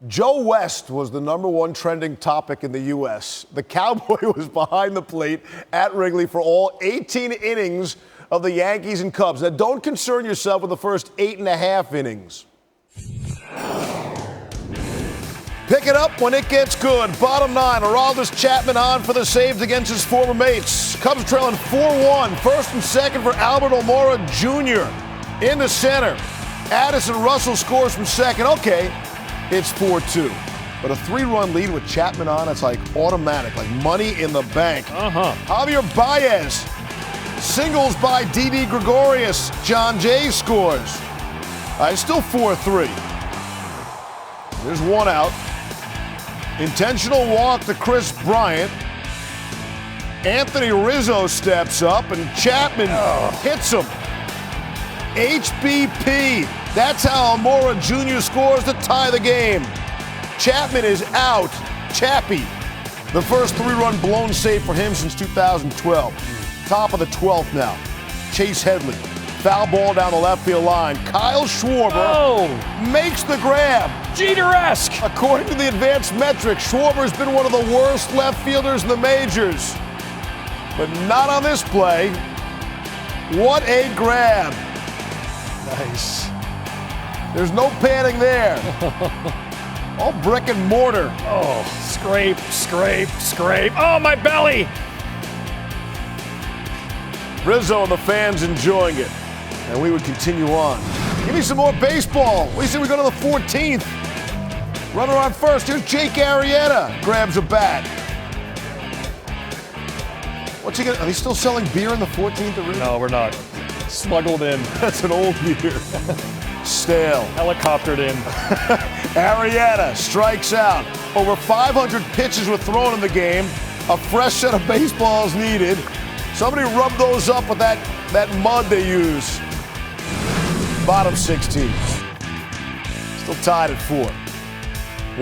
Joe West was the #1 trending topic in the U.S. The Cowboy was behind the plate at Wrigley for all 18 innings of the Yankees and Cubs. Now, don't concern yourself with the first 8.5 innings. Pick it up when it gets good. Bottom 9, Aroldis Chapman on for the saves against his former mates. Cubs trailing 4-1. First and second for Albert Almora Jr. in the center. Addison Russell scores from second. Okay. It's 4-2. But a 3-run lead with Chapman on, it's like automatic, like money in the bank. Javier Baez singles by Didi Gregorius. John Jay scores. It's still 4-3. There's one out. Intentional walk to Chris Bryant. Anthony Rizzo steps up, and Chapman hits him. HBP. That's how Almora Jr. scores to tie the game. Chapman is out. Chappie. The first 3-run blown save for him since 2012. Top of the 12th now. Chase Headley. Foul ball down the left field line. Kyle Schwarber makes the grab. Jeter-esque. According to the advanced metrics, Schwarber's been one of the worst left fielders in the majors. But not on this play. What a grab. Nice. There's no padding there. All brick and mortar. Oh, scrape, scrape, scrape. Oh, my belly. Rizzo and the fans enjoying it. And we would continue on. Give me some more baseball. We say we go to the 14th. Runner on first. Here's Jake Arrieta. Grabs a bat. What's he gonna? Are they still selling beer in the 14th arena? No, we're not. Smuggled in. That's an old beer. Stale. Helicoptered in. Arrieta strikes out. Over 500 pitches were thrown in the game. A fresh set of baseballs needed. Somebody rub those up with that mud they use. Bottom 16. Still tied at 4.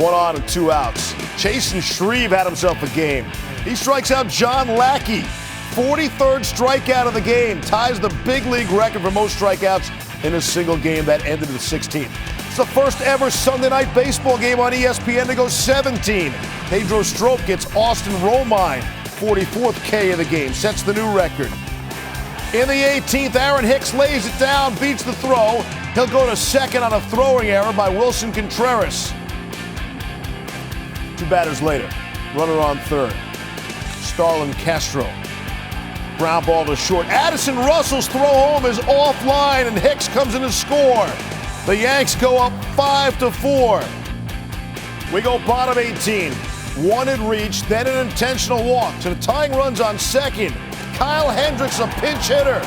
1 on and 2 outs. Chasen Shreve had himself a game. He strikes out John Lackey. 43rd strikeout of the game. Ties the big league record for most strikeouts in a single game. That ended in the 16th. It's the first ever Sunday night baseball game on ESPN to go 17. Pedro Strop gets Austin Romine. 44th K of the game. Sets the new record. In the 18th, Aaron Hicks lays it down, beats the throw. He'll go to second on a throwing error by Wilson Contreras. 2 batters later, runner on third. Starlin Castro. Ground ball to short. Addison Russell's throw home is offline, and Hicks comes in to score. The Yanks go up 5-4. We go bottom 18. Wanted reach, then an intentional walk to the tying runs on second. Kyle Hendricks, a pinch hitter.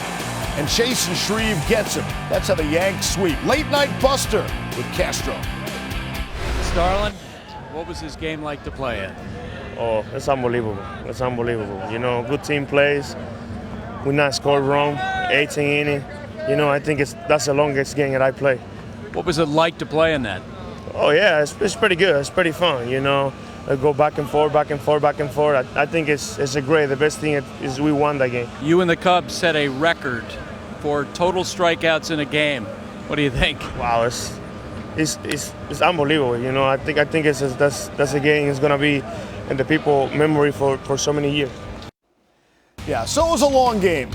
And Chasen Shreve gets him. That's how the Yanks sweep. Late night buster with Castro. Starlin, what was his game like to play in? Oh, it's unbelievable. It's unbelievable. You know, good team plays. We not scored wrong. 18 inning. You know, I think that's the longest game that I play. What was it like to play in that? Oh, yeah, it's pretty good. It's pretty fun, you know. I go back and forth, back and forth, back and forth. I think it's a great. The best thing is we won that game. You and the Cubs set a record for total strikeouts in a game. What do you think? Wow, it's unbelievable. You know, I think that's a game is gonna be in the people memory for so many years. Yeah, so it was a long game.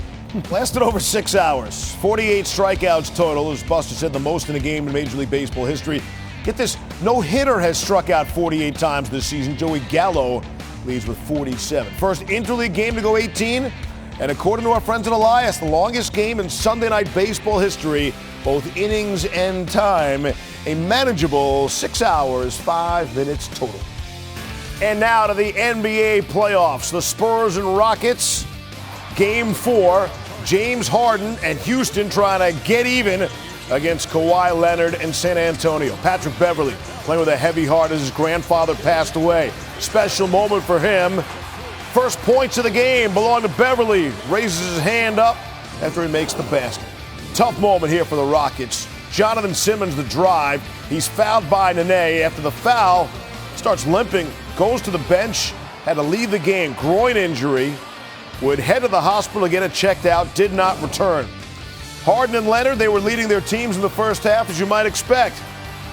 Lasted over 6 hours. 48 strikeouts total, as Buster said, the most in a game in Major League Baseball history. Get this, no hitter has struck out 48 times this season. Joey Gallo leads with 47. First interleague game to go 18. And according to our friends at Elias, the longest game in Sunday night baseball history, both innings and time, a manageable 6 hours, 5 minutes total. And now to the NBA playoffs. The Spurs and Rockets, Game 4. James Harden and Houston trying to get even against Kawhi Leonard and San Antonio. Patrick Beverley playing with a heavy heart as his grandfather passed away. Special moment for him. First points of the game belong to Beverley. Raises his hand up after he makes the basket. Tough moment here for the Rockets. Jonathan Simmons the drive. He's fouled by Nene. After the foul, starts limping, goes to the bench, had to leave the game. Groin injury. Would head to the hospital to get it checked out. Did not return. Harden and Leonard, they were leading their teams in the first half, as you might expect.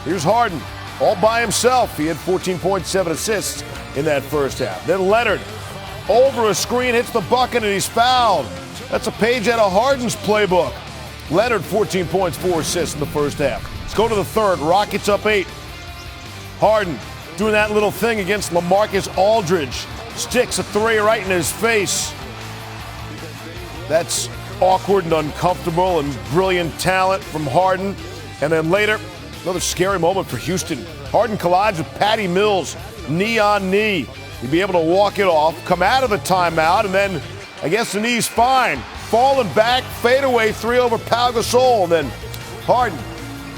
Here's Harden. all by himself. He had 14.7 assists in that first half. Then Leonard, over a screen, hits the bucket, and he's fouled. That's a page out of Harden's playbook. Leonard, 14 points, 4 assists in the first half. Let's go to the third. Rockets up 8. Harden doing that little thing against LaMarcus Aldridge. Sticks a 3 right in his face. That's awkward and uncomfortable, and brilliant talent from Harden. And then later, another scary moment for Houston. Harden collides with Patty Mills, knee on knee. He'd be able to walk it off, come out of the timeout, and then I guess the knee's fine. Falling back, fadeaway 3 over Pau Gasol. And then Harden,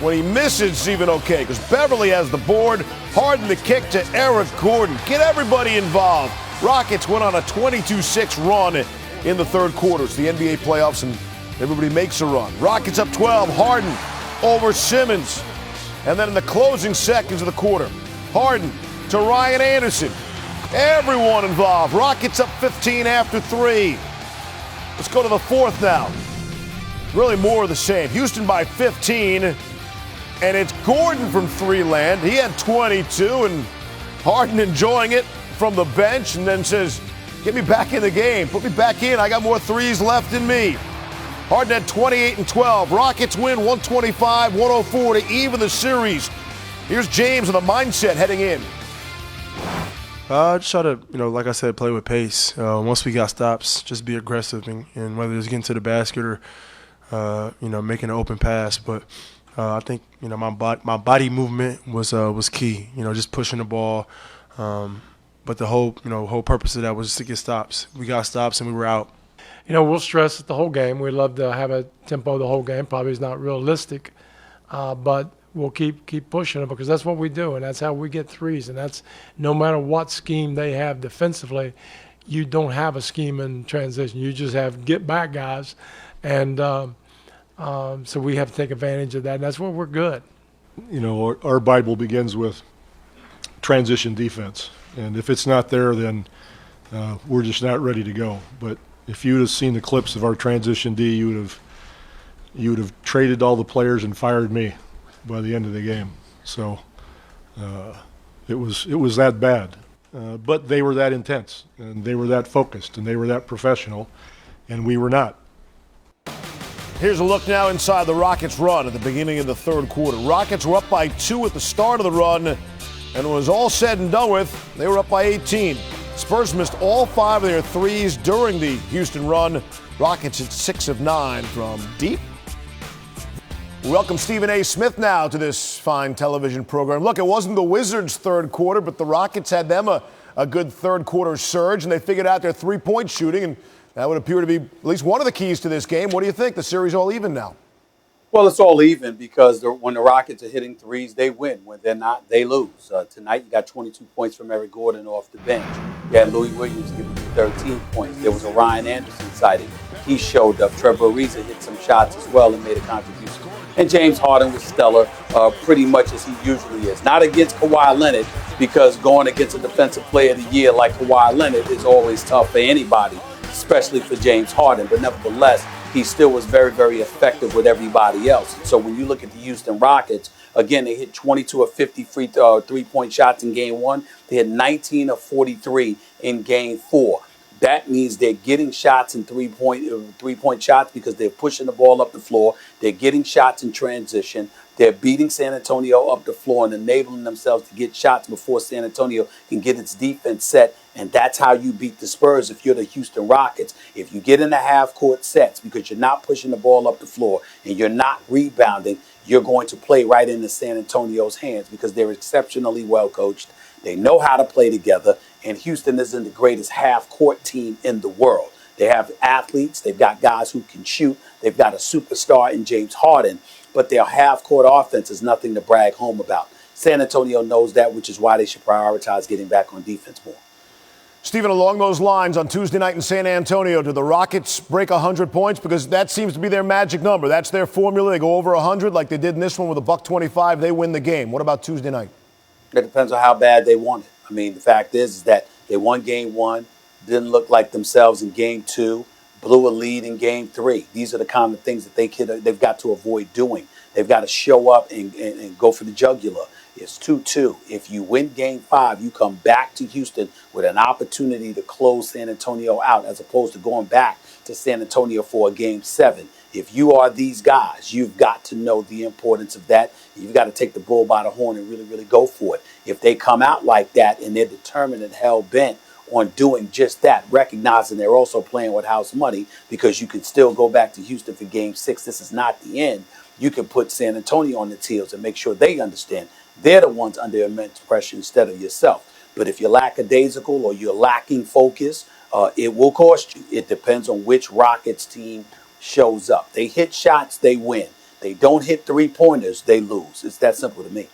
when he misses, it's even okay because Beverly has the board. Harden the kick to Eric Gordon. Get everybody involved. Rockets went on a 22-6 run in the third quarter. It's the NBA playoffs, and everybody makes a run. Rockets up 12. Harden over Simmons. And then in the closing seconds of the quarter, Harden to Ryan Anderson. Everyone involved. Rockets up 15 after 3. Let's go to the fourth now. Really more of the same. Houston by 15. And it's Gordon from 3 land. He had 22, and Harden enjoying it from the bench, and then says, get me back in the game. Put me back in. I got more 3s left in me. Harden had 28 and 12. Rockets win 125-104 to even the series. Here's James with a mindset heading in. I just try to, like I said, play with pace. Once we got stops, just be aggressive, and whether it's getting to the basket or, making an open pass. But I think, my body movement was key. Just pushing the ball. But the whole purpose of that was just to get stops. We got stops and we were out. We'll stress it the whole game. We'd love to have a tempo the whole game. Probably is not realistic, but we'll keep pushing them because that's what we do, and that's how we get 3s. And that's no matter what scheme they have defensively, you don't have a scheme in transition. You just have get back guys, and so we have to take advantage of that. And that's where we're good. Our Bible begins with transition defense, and if it's not there, then we're just not ready to go. But if you'd have seen the clips of our transition D, you would have traded all the players and fired me by the end of the game. So it was that bad. But they were that intense, and they were that focused, and they were that professional, and we were not. Here's a look now inside the Rockets' run at the beginning of the third quarter. Rockets were up by 2 at the start of the run, and when it was all said and done with, they were up by 18. Spurs missed all 5 of their 3s during the Houston run. Rockets at 6 of 9 from deep. We welcome Stephen A. Smith now to this fine television program. Look, it wasn't the Wizards' third quarter, but the Rockets had them a good third quarter surge, and they figured out their 3-point shooting, and that would appear to be at least one of the keys to this game. What do you think? The series all even now? Well, it's all even because when the Rockets are hitting 3s, they win. When they're not, they lose. Tonight, you got 22 points from Eric Gordon off the bench. You had Louis Williams giving you 13 points. There was a Ryan Anderson sighting. He showed up. Trevor Ariza hit some shots as well and made a contribution. And James Harden was stellar, pretty much as he usually is. Not against Kawhi Leonard, because going against a defensive player of the year like Kawhi Leonard is always tough for anybody, especially for James Harden. But nevertheless, he still was very, very effective with everybody else. So when you look at the Houston Rockets, again, they hit 22 of 50 3-point shots in Game 1. They had 19 of 43 in Game 4. That means they're getting shots in three-point shots because they're pushing the ball up the floor. They're getting shots in transition. They're beating San Antonio up the floor and enabling themselves to get shots before San Antonio can get its defense set. And that's how you beat the Spurs if you're the Houston Rockets. If you get in the half-court sets because you're not pushing the ball up the floor and you're not rebounding, you're going to play right into San Antonio's hands because they're exceptionally well coached. They know how to play together, and Houston isn't the greatest half-court team in the world. They have athletes. They've got guys who can shoot. They've got a superstar in James Harden, but their half-court offense is nothing to brag home about. San Antonio knows that, which is why they should prioritize getting back on defense more. Stephen, along those lines, on Tuesday night in San Antonio, do the Rockets break 100 points? Because that seems to be their magic number. That's their formula. They go over 100 like they did in this one with a $125. They win the game. What about Tuesday night? It depends on how bad they want it. I mean, the fact is that they won Game 1, didn't look like themselves in Game 2, blew a lead in Game 3. These are the kind of things that they've got to avoid doing. They've got to show up and go for the jugular It's 2-2. If you win game 5, you come back to Houston with an opportunity to close San Antonio out as opposed to going back to San Antonio for a game 7. If you are these guys, you've got to know the importance of that. You've got to take the bull by the horn and really, really go for it. If they come out like that and they're determined and hell-bent on doing just that, recognizing they're also playing with house money, because you can still go back to Houston for game 6. This is not the end. You can put San Antonio on its heels and make sure they understand they're the ones under immense pressure instead of yourself. But if you're lackadaisical or you're lacking focus, it will cost you. It depends on which Rockets team shows up. They hit shots, they win. They don't hit three-pointers, they lose. It's that simple to me.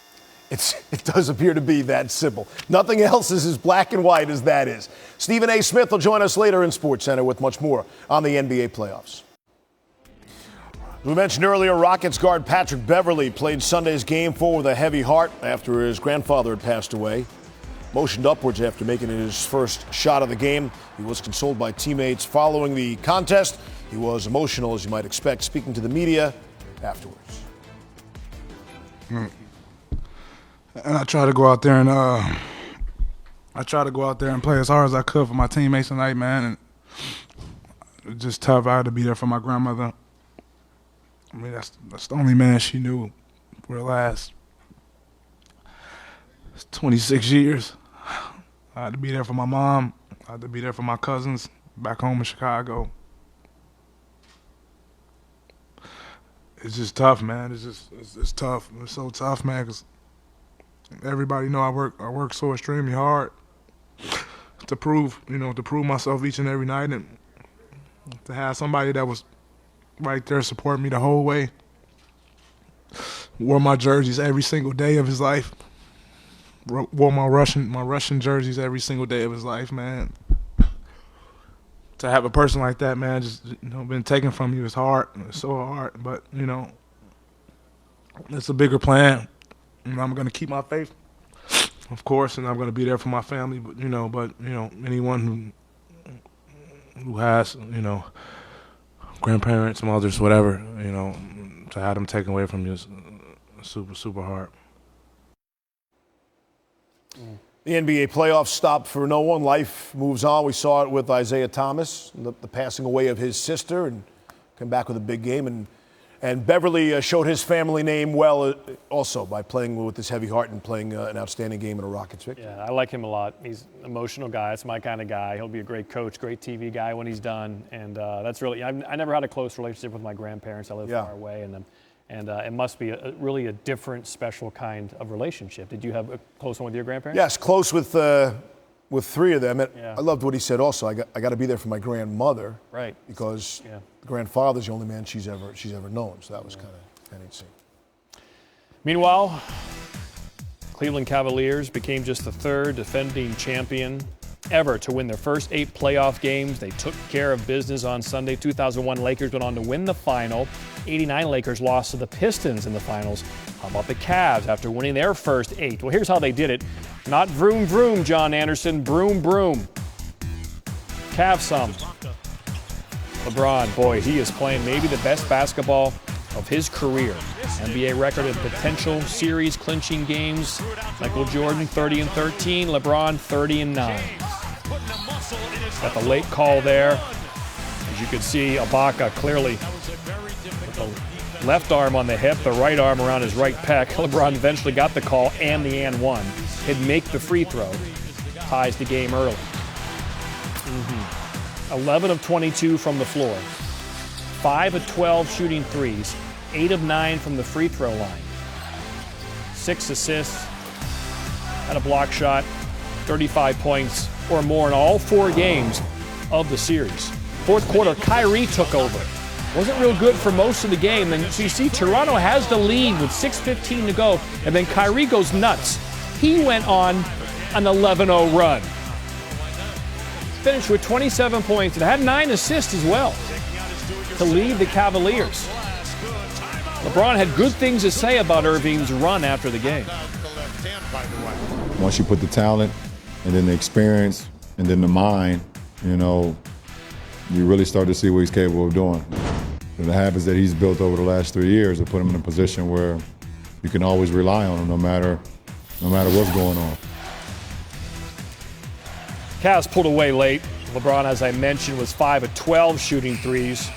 It does appear to be that simple. Nothing else is as black and white as that is. Stephen A. Smith will join us later in SportsCenter with much more on the NBA playoffs. We mentioned earlier, Rockets guard Patrick Beverley played Sunday's Game 4 with a heavy heart after his grandfather had passed away. Motioned upwards after making his first shot of the game. He was consoled by teammates following the contest. He was emotional, as you might expect, speaking to the media afterwards. And I try to go out there and play as hard as I could for my teammates tonight, man. And it's just tough. I had to be there for my grandmother. I mean, that's the only man she knew for the last 26 years. I had to be there for my mom. I had to be there for my cousins back home in Chicago. It's just tough, man. It's tough. It's so tough, man, because everybody know I work so extremely hard to prove myself each and every night, and to have somebody that was right there supporting me the whole way. Wore my jerseys every single day of his life. Wore my Russian jerseys every single day of his life, man. To have a person like that, man, just been taken from you is hard. It's so hard, but it's a bigger plan. And I'm gonna keep my faith, of course, and I'm gonna be there for my family. But anyone who has grandparents, mothers, whatever, to have them taken away from you is super, super hard. The NBA playoffs stopped for no one. Life moves on. We saw it with Isaiah Thomas, the passing away of his sister, and came back with a big game. And Beverley showed his family name well also by playing with this heavy heart and playing an outstanding game in a Rockets victory. Yeah, I like him a lot. He's an emotional guy. That's my kind of guy. He'll be a great coach, great TV guy when he's done. And that's really, I never had a close relationship with my grandparents. I live far away, and it must be really a different, special kind of relationship. Did you have a close one with your grandparents? Yes, close with 3 of them. I loved what he said also. I got to be there for my grandmother. Right. Because the grandfather's the only man she's ever known. So that was kind of neat to see. Meanwhile, Cleveland Cavaliers became just the 3rd defending champion ever to win their first 8 playoff games. They took care of business on Sunday. 2001 Lakers went on to win the final. 89 Lakers lost to the Pistons in the finals. How about the Cavs after winning their first 8? Well, here's how they did it. Not vroom vroom, John Anderson, broom broom. Cavs some. LeBron, boy, he is playing maybe the best basketball of his career. NBA record in potential series clinching games. Michael Jordan 30-13, LeBron 30-9. Got the late call there. As you can see, Ibaka clearly with the left arm on the hip, the right arm around his right pec. LeBron eventually got the call and the and one. He'd make the free throw. Ties the game early. 11 of 22 from the floor. 5 of 12 shooting threes. 8 of 9 from the free throw line. 6 assists. Had a block shot. 35 points or more in all 4 games of the series. Fourth quarter, Kyrie took over. Wasn't real good for most of the game. And so you see, Toronto has the lead with 6:15 to go. And then Kyrie goes nuts. He went on an 11-0 run. Finished with 27 points and had 9 assists as well to lead the Cavaliers. LeBron had good things to say about Irving's run after the game. Once you put the talent and then the experience and then the mind, you really start to see what he's capable of doing. And the habits that he's built over the last 3 years have put him in a position where you can always rely on him no matter no matter what's going on. Cavs pulled away late. LeBron, as I mentioned, was 5 of 12 shooting threes.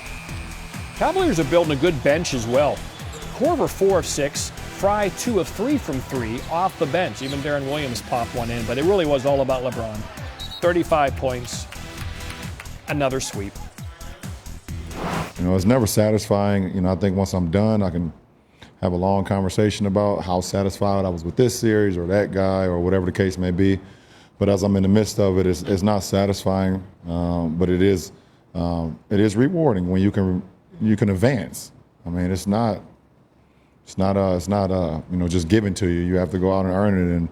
Cavaliers are building a good bench as well. Korver 4 of 6, Fry 2 of 3 from 3 off the bench. Even Darren Williams popped one in, but it really was all about LeBron. 35 points, another sweep. You know, it's never satisfying. You know, I think once I'm done, I can have a long conversation about how satisfied I was with this series or that guy or whatever the case may be. But as I'm in the midst of it, it's not satisfying, but it is rewarding when you can advance. I mean, it's not you know, just given to you. You have to go out and earn it.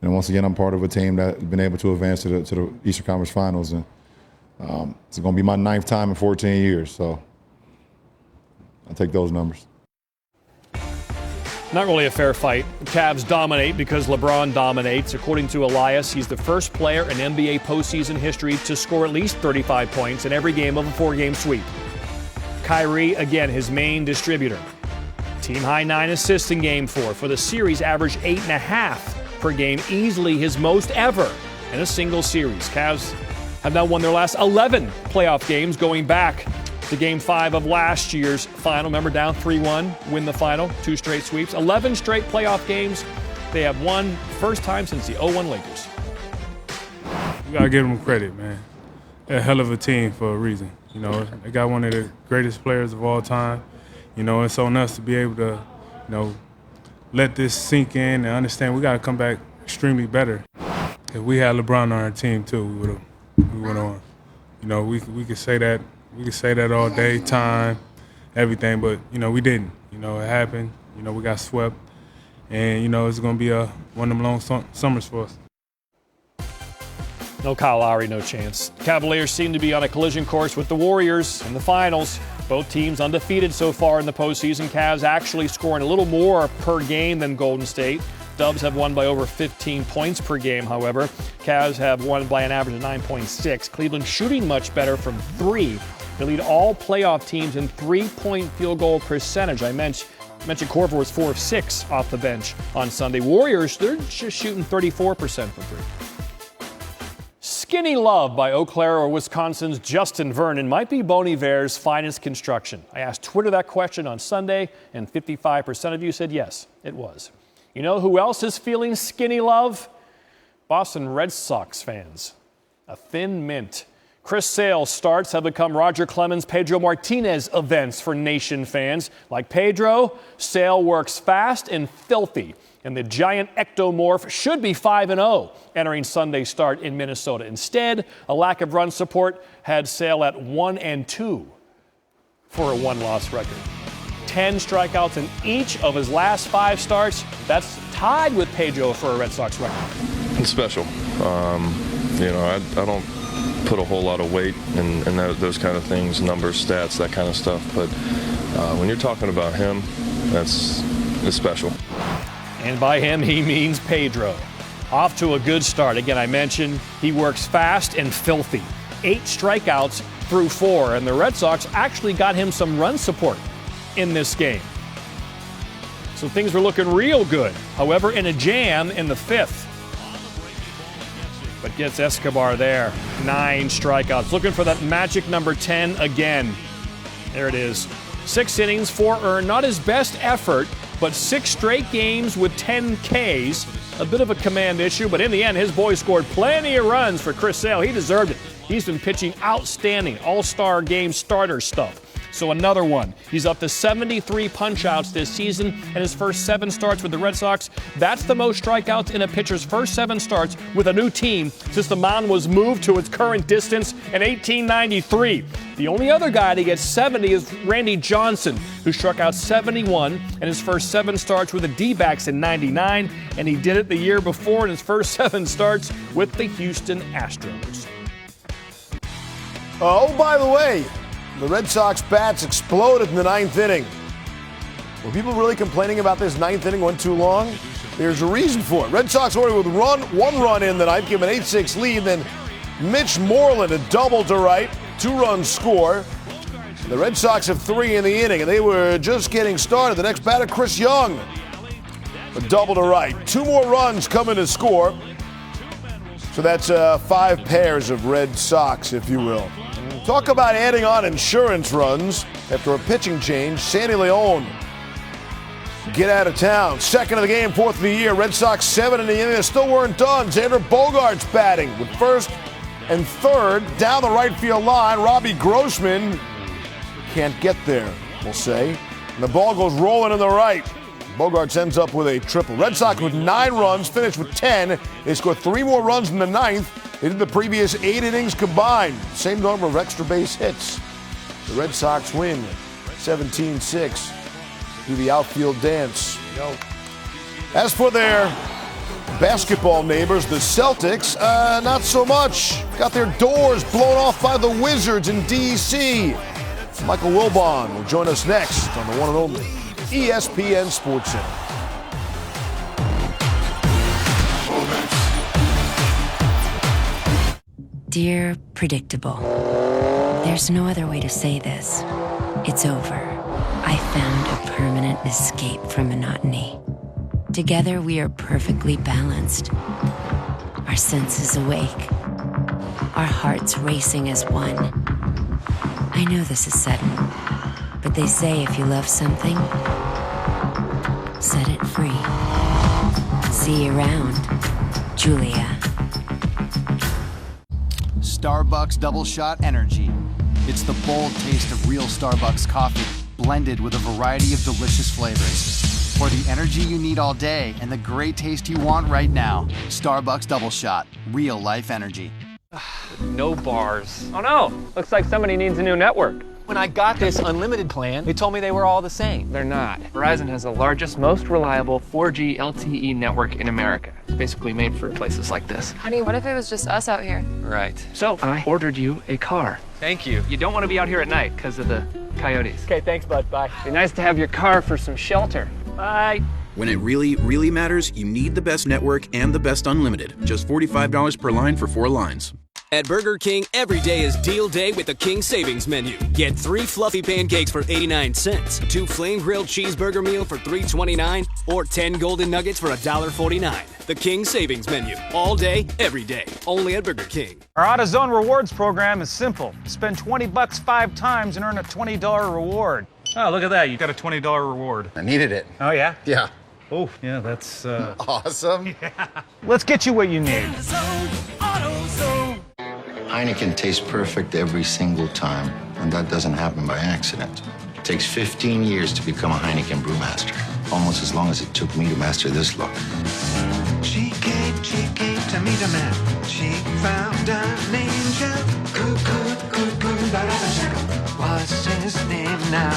And once again, I'm part of a team that's been able to advance to the Eastern Conference Finals, and it's going to be my 9th time in 14 years. So I'll take those numbers. Not really a fair fight. The Cavs dominate because LeBron dominates. According to Elias, he's the first player in NBA postseason history to score at least 35 points in every game of a 4-game sweep. Kyrie, again, his main distributor. Team high 9 assists in Game 4. For the series, averaged 8.5 per game, easily his most ever in a single series. Cavs have now won their last 11 playoff games, going back to Game 5 of last year's final. Remember, down 3-1, win the final, 2 straight sweeps. 11 straight playoff games they have won, first time since the 0-1 Lakers. We got to give them credit, man. They're a hell of a team for a reason. You know, they got one of the greatest players of all time. You know, it's on us to be able to, you know, let this sink in and understand we got to come back extremely better. If we had LeBron on our team too, we would have won. You know, we could say that. We could say that all day, time, everything, but, you know, we didn't. You know, it happened. You know, we got swept. And, you know, it's going to be one of them long summers for us. No Kyle Lowry, no chance. Cavaliers seem to be on a collision course with the Warriors in the finals. Both teams undefeated so far in the postseason. Cavs actually scoring a little more per game than Golden State. Dubs have won by over 15 points per game, however. Cavs have won by an average of 9.6. Cleveland shooting much better from 3. They lead all playoff teams in 3-point field goal percentage. I mentioned Korver was 4 of 6 off the bench on Sunday. Warriors, they're just shooting 34% from 3. Skinny Love by Eau Claire or Wisconsin's Justin Vernon might be Bon Iver's finest construction. I asked Twitter that question on Sunday, and 55% of you said yes, it was. You know who else is feeling Skinny Love? Boston Red Sox fans. A thin mint. Chris Sale's starts have become Roger Clemens' Pedro Martinez events for Nation fans. Like Pedro, Sale works fast and filthy. And the giant ectomorph should be 5-0 entering Sunday's start in Minnesota. Instead, a lack of run support had Sale at 1-2 for a 1-loss record. 10 strikeouts in each of his last 5 starts. That's tied with Pedro for a Red Sox record. It's special. You know, I don't put a whole lot of weight in those kind of things, numbers, stats, that kind of stuff. But when you're talking about him, it's special. And by him, he means Pedro. Off to a good start. Again, I mentioned he works fast and filthy. 8 strikeouts through 4, and the Red Sox actually got him some run support in this game. So things were looking real good. However, in a jam in the 5th. But gets Escobar there. 9 strikeouts. Looking for that magic number 10 again. There it is. 6 innings, 4 earned. Not his best effort, but 6 straight games with 10 Ks. A bit of a command issue, but in the end, his boys scored plenty of runs for Chris Sale. He deserved it. He's been pitching outstanding all-star game starter stuff. So another one. He's up to 73 punch-outs this season in his first 7 starts with the Red Sox. That's the most strikeouts in a pitcher's first 7 starts with a new team since the mound was moved to its current distance in 1893. The only other guy to get 70 is Randy Johnson, who struck out 71 in his first 7 starts with the D-backs in 99, and he did it the year before in his first 7 starts with the Houston Astros. Oh, by the way, the Red Sox bats exploded in the 9th inning. Were people really complaining about this 9th inning went too long? There's a reason for it. Red Sox already with 1 run in the 9th, give an 8-6 lead. Then Mitch Moreland, a double to right, 2-run score. The Red Sox have 3 in the inning, and they were just getting started. The next batter, Chris Young. a double to right. 2 more runs coming to score. So that's 5 pairs of Red Sox, if you will. Talk about adding on insurance runs after a pitching change. Sandy Leon get out of town. Second of the game, 4th of the year. Red Sox 7 in the inning. They still weren't done. Xander Bogaerts batting with first and third down the right field line. Robbie Grossman can't get there, we'll say. And the ball goes rolling in the right. Bogaerts ends up with a triple. Red Sox with 9 runs, finished with 10. They scored 3 more runs in the 9th. They did the previous 8 innings combined. Same number of extra base hits. The Red Sox win 17-6. Do the outfield dance. As for their basketball neighbors, the Celtics, not so much. Got their doors blown off by the Wizards in D.C. Michael Wilbon will join us next on the one and only ESPN Sports Center. Dear Predictable, there's no other way to say this. It's over. I found a permanent escape from monotony. Together we are perfectly balanced. Our senses awake. Our hearts racing as one. I know this is sudden, but they say if you love something, set it free. See you around, Julia. Starbucks Double Shot Energy. It's the bold taste of real Starbucks coffee, blended with a variety of delicious flavors. For the energy you need all day and the great taste you want right now, Starbucks Double Shot. Real life energy. No bars. Oh no, looks like somebody needs a new network. When I got this unlimited plan, they told me they were all the same. They're not. Verizon has the largest, most reliable 4G LTE network in America. It's basically made for places like this. Honey, what if it was just us out here? Right. So I ordered you a car. Thank you. You don't want to be out here at night because of the coyotes. Okay, thanks, bud. Bye. Be nice to have your car for some shelter. Bye. When it really, really matters, you need the best network and the best unlimited. Just $45 per line for 4 lines. At Burger King, every day is deal day with the King Savings Menu. Get 3 fluffy pancakes for 89 cents, 2 flame grilled cheeseburger meal for $3.29, or 10 golden nuggets for $1.49. The King Savings Menu. All day, every day. Only at Burger King. Our AutoZone Rewards program is simple. Spend $20 5 times and earn a $20 reward. Oh, look at that. You got a $20 reward. I needed it. Oh, yeah? Yeah. Oh, yeah, that's awesome. Yeah. Let's get you what you need. Heineken tastes perfect every single time, and that doesn't happen by accident. It takes 15 years to become a Heineken brewmaster, almost as long as it took me to master this look. She came to meet a man. She found an angel. What's his name now?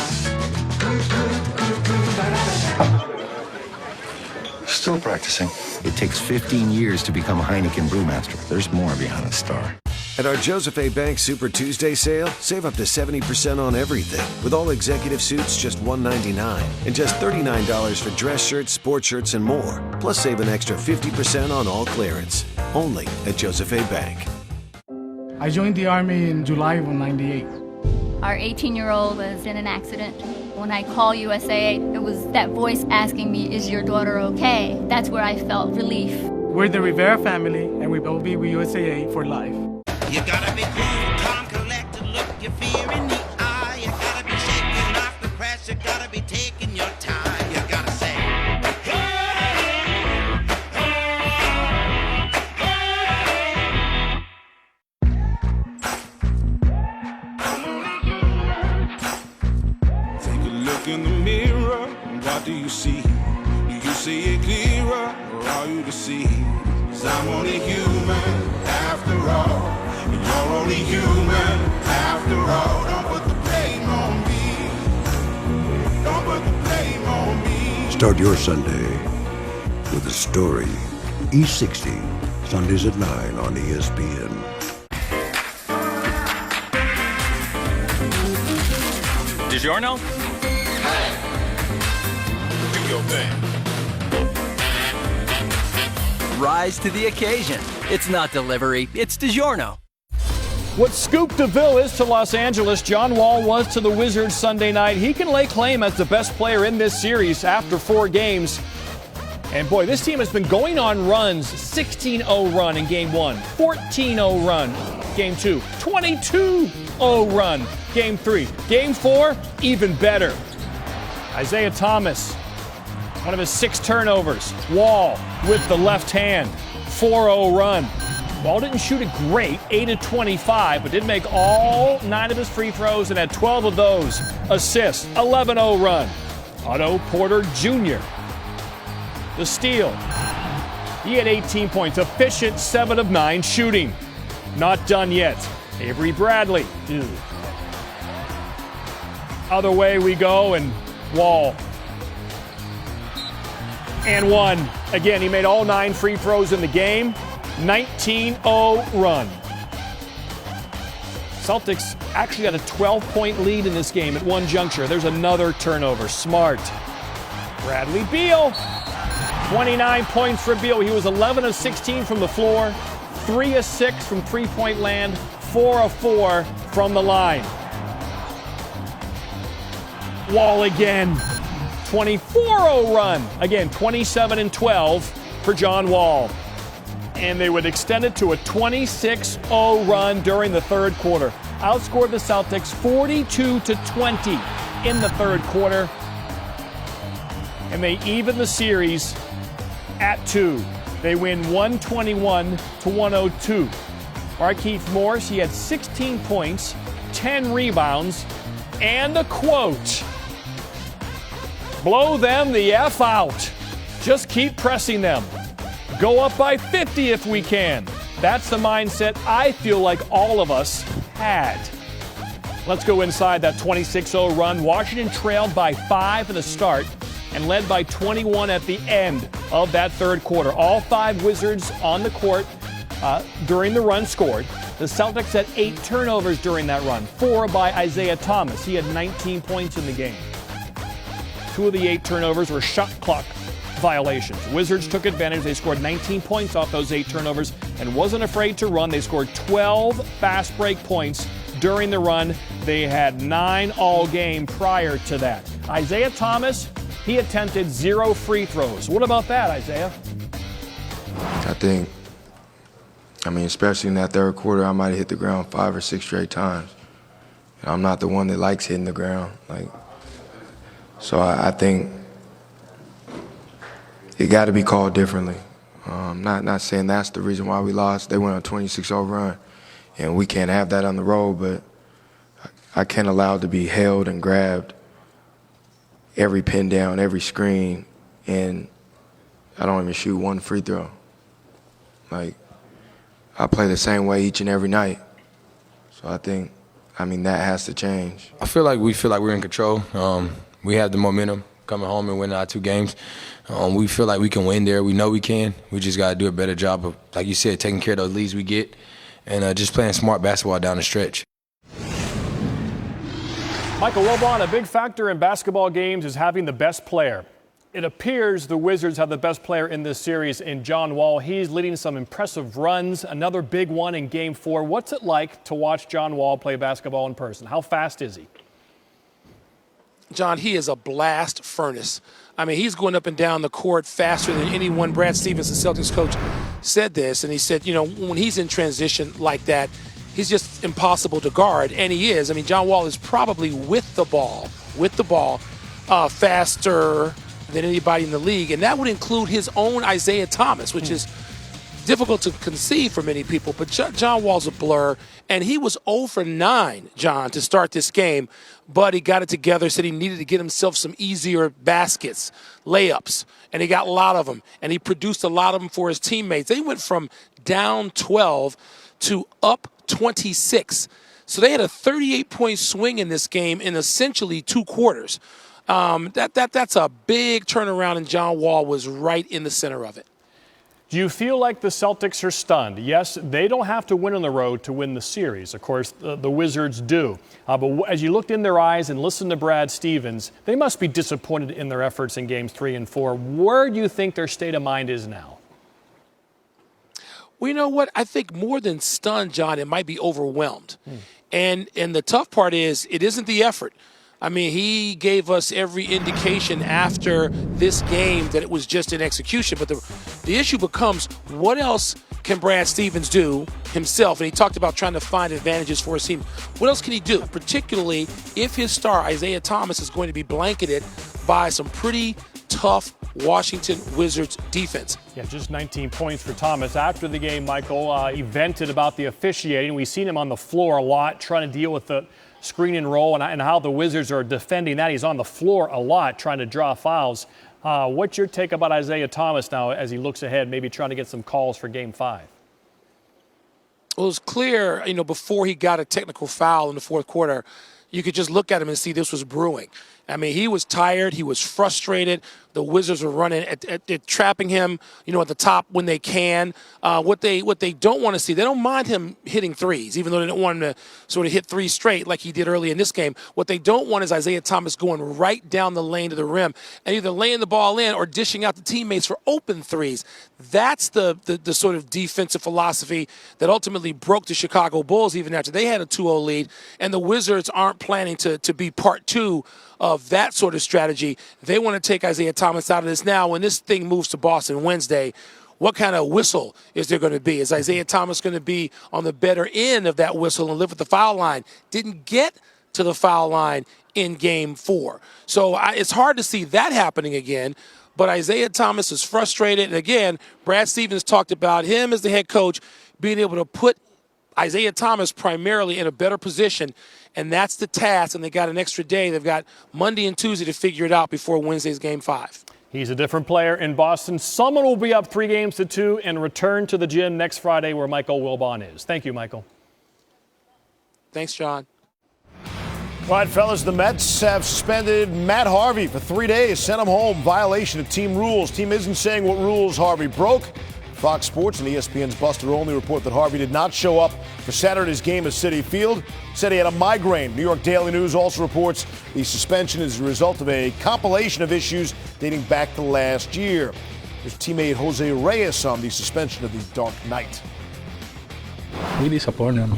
Still practicing. It takes 15 years to become a Heineken brewmaster. There's more behind a star. At our Joseph A. Bank Super Tuesday sale, save up to 70% on everything. With all executive suits just $199 and just $39 for dress shirts, sports shirts, and more. Plus save an extra 50% on all clearance. Only at Joseph A. Bank. I joined the Army in July of '98. Our 18-year-old was in an accident. When I call USAA, it was that voice asking me, is your daughter okay? That's where I felt relief. We're the Rivera family, and we will be with USAA for life. You gotta be cool, calm, collected, look your fear in the eye. You gotta be shaking off the pressure, gotta be taking your time. You gotta say, take a look in the mirror, what do you see? Do you see it clearer, or are you deceived? 'Cause I'm only human, after all. You're only human, after all. Don't put the blame on me. Don't put the blame on me. Start your Sunday with a story. E60, Sundays at 9 on ESPN. DiGiorno? Do your thing. Rise to the occasion. It's not delivery, it's DiGiorno. What Scoop DeVille is to Los Angeles, John Wall was to the Wizards Sunday night. He can lay claim as the best player in this series after 4 games. And boy, this team has been going on runs. 16-0 run in game 1, 14-0 run game 2, 22-0 run game 3. Game 4, even better. Isaiah Thomas, one of his 6 turnovers. Wall with the left hand, 4-0 run. Wall didn't shoot it great, 8 of 25, but did make all 9 of his free throws and had 12 of those assists. 11-0 run. Otto Porter Jr., the steal. He had 18 points, efficient 7 of 9 shooting. Not done yet. Avery Bradley. Other way we go, and Wall. And 1. Again, he made all 9 free throws in the game. 19-0 run. Celtics actually had a 12-point lead in this game at one juncture. There's another turnover. Smart. Bradley Beal. 29 points for Beal. He was 11 of 16 from the floor, 3 of 6 from three-point land, 4 of 4 from the line. Wall again. 24-0 run. Again, 27 and 12 for John Wall. And they would extend it to a 26-0 run during the third quarter. Outscored the Celtics 42-20 in the third quarter. And they even the series at 2. They win 121-102. Markieff Morris, he had 16 points, 10 rebounds, and a quote. Blow them the F out. Just keep pressing them. Go up by 50 if we can. That's the mindset I feel like all of us had. Let's go inside that 26-0 run. Washington trailed by 5 at the start and led by 21 at the end of that third quarter. All 5 Wizards on the court during the run scored. The Celtics had 8 turnovers during that run, 4 by Isaiah Thomas. He had 19 points in the game. 2 of the 8 turnovers were shot clock violations. Wizards took advantage. They scored 19 points off those 8 turnovers and wasn't afraid to run. They scored 12 fast break points during the run. They had 9 all game prior to that. Isaiah Thomas, he attempted 0 free throws. What about that, Isaiah? I think, especially in that third quarter, I might have hit the ground 5 or 6 straight times. And I'm not the one that likes hitting the ground. So I think it got to be called differently. Not saying that's the reason why we lost. They went on a 26-0 run, and we can't have that on the road, but I can't allow it to be held and grabbed every pin down, every screen, and I don't even shoot 1 free throw. I play the same way each and every night. So I think, that has to change. I feel like we're in control. We have the momentum coming home and winning our 2 games. We feel like we can win there. We know we can. We just got to do a better job of, like you said, taking care of those leads we get and just playing smart basketball down the stretch. Michael Wilbon, a big factor in basketball games is having the best player. It appears the Wizards have the best player in this series in John Wall. He's leading some impressive runs, another big one in Game 4. What's it like to watch John Wall play basketball in person? How fast is he? John, he is a blast furnace. He's going up and down the court faster than anyone. Brad Stevens, the Celtics coach, said this, and he said, when he's in transition like that, he's just impossible to guard, and he is. John Wall is probably with the ball, faster than anybody in the league, and that would include his own Isaiah Thomas, which is difficult to conceive for many people, but John Wall's a blur, and he was 0 for 9, John, to start this game, but he got it together, said he needed to get himself some easier baskets, layups, and he got a lot of them, and he produced a lot of them for his teammates. They went from down 12 to up 26, so they had a 38-point swing in this game in essentially 2 quarters. That's a big turnaround, and John Wall was right in the center of it. Do you feel like the Celtics are stunned? Yes, they don't have to win on the road to win the series. Of course, the Wizards do. But as you looked in their eyes and listened to Brad Stevens, they must be disappointed in their efforts in Games 3 and 4. Where do you think their state of mind is now? Well, you know what? I think more than stunned, John, it might be overwhelmed. And the tough part is it isn't the effort. I mean, he gave us every indication after this game that it was just an execution. But the issue becomes, what else can Brad Stevens do himself? And he talked about trying to find advantages for his team. What else can he do, particularly if his star, Isaiah Thomas, is going to be blanketed by some pretty tough Washington Wizards defense? Yeah, just 19 points for Thomas. After the game, Michael, he vented about the officiating. We've seen him on the floor a lot trying to deal with the screen and roll and how the Wizards are defending that. He's on the floor a lot trying to draw fouls. What's your take about Isaiah Thomas now as he looks ahead, maybe trying to get some calls for Game 5? Well, it was clear, before he got a technical foul in the fourth quarter, you could just look at him and see this was brewing. I mean, he was tired. He was frustrated. The Wizards were running at trapping him, at the top when they can. What they don't want to see, they don't mind him hitting threes, even though they don't want him to sort of hit three straight like he did early in this game. What they don't want is Isaiah Thomas going right down the lane to the rim and either laying the ball in or dishing out to teammates for open threes. That's the sort of defensive philosophy that ultimately broke the Chicago Bulls even after they had a 2-0 lead. And the Wizards aren't planning to be part two of that sort of strategy. They want to take Isaiah Thomas out of this now. When this thing moves to Boston Wednesday, what kind of whistle is there going to be? Is Isaiah Thomas going to be on the better end of that whistle and live at the foul line? Didn't get to the foul line in Game 4. So it's hard to see that happening again. But Isaiah Thomas is frustrated. And again, Brad Stevens talked about him as the head coach being able to put Isaiah Thomas primarily in a better position, and that's the task, and they got an extra day. They've got Monday and Tuesday to figure it out before Wednesday's Game 5. He's a different player in Boston. Someone will be up 3-2 and return to the gym next Friday where Michael Wilbon is. Thank you, Michael. Thanks, John. All right, fellas, the Mets have suspended Matt Harvey for 3 days, sent him home, violation of team rules. Team isn't saying what rules Harvey broke. Fox Sports and ESPN's Buster Olney report that Harvey did not show up for Saturday's game at Citi Field. Said he had a migraine. New York Daily News also reports the suspension is a result of a compilation of issues dating back to last year. His teammate Jose Reyes on the suspension of the Dark Knight. We disappointed.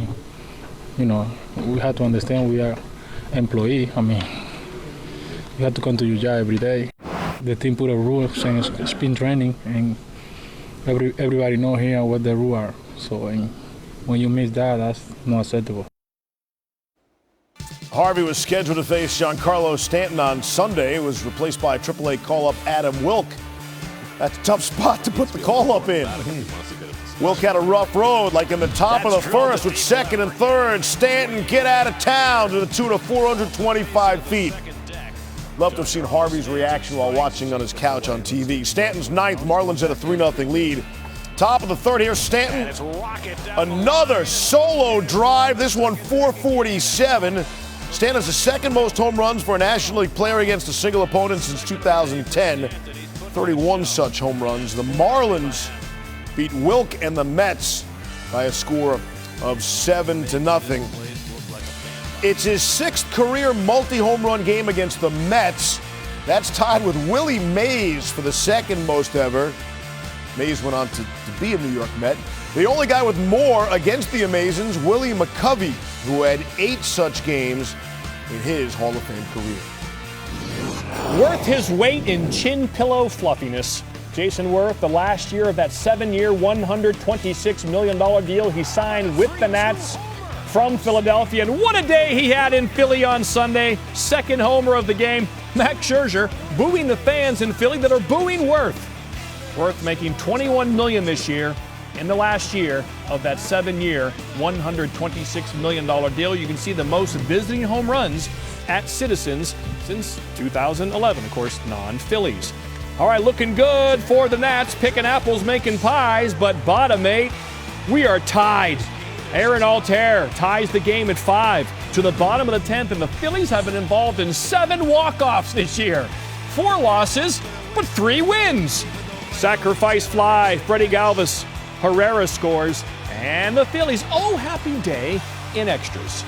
We have to understand we are employee. You have to come to your job every day. The team put a rule saying spin training, and everybody know here what the rules are. So when you miss that, that's not acceptable. Harvey was scheduled to face Giancarlo Stanton on Sunday. It was replaced by AAA call-up Adam Wilk. That's a tough spot to put the call-up in. Wilk had a rough road, like in the top of the first with second and third. Stanton get out of town to the tune of 425 feet. Love to have seen Harvey's reaction while watching on his couch on TV. Stanton's ninth, Marlins at a 3-0 lead. Top of the third here, Stanton. Another solo drive, this one 447. Stanton has the second most home runs for a National League player against a single opponent since 2010. 31 such home runs. The Marlins beat Wilk and the Mets by a score of 7-0. It's his sixth career multi-home run game against the Mets. That's tied with Willie Mays for the second most ever. Mays went on to be a New York Met. The only guy with more against the Amazons, Willie McCovey, who had 8 such games in his Hall of Fame career. Worth his weight in chin pillow fluffiness. Jason Worth, the last year of that 7-year, $126 million deal he signed with the Nats from Philadelphia. And what a day he had in Philly on Sunday. Second homer of the game. Max Scherzer booing the fans in Philly that are booing Worth. Worth making $21 million this year in the last year of that 7-year, $126 million deal. You can see the most visiting home runs at Citizens since 2011, of course, non-Phillies. All right, looking good for the Nats, picking apples, making pies, but bottom 8, we are tied. Aaron Altair ties the game at 5 to the bottom of the 10th, and the Phillies have been involved in 7 walk-offs this year. 4 losses, but 3 wins. Sacrifice fly, Freddie Galvis, Herrera scores, and the Phillies, oh, happy day in extras.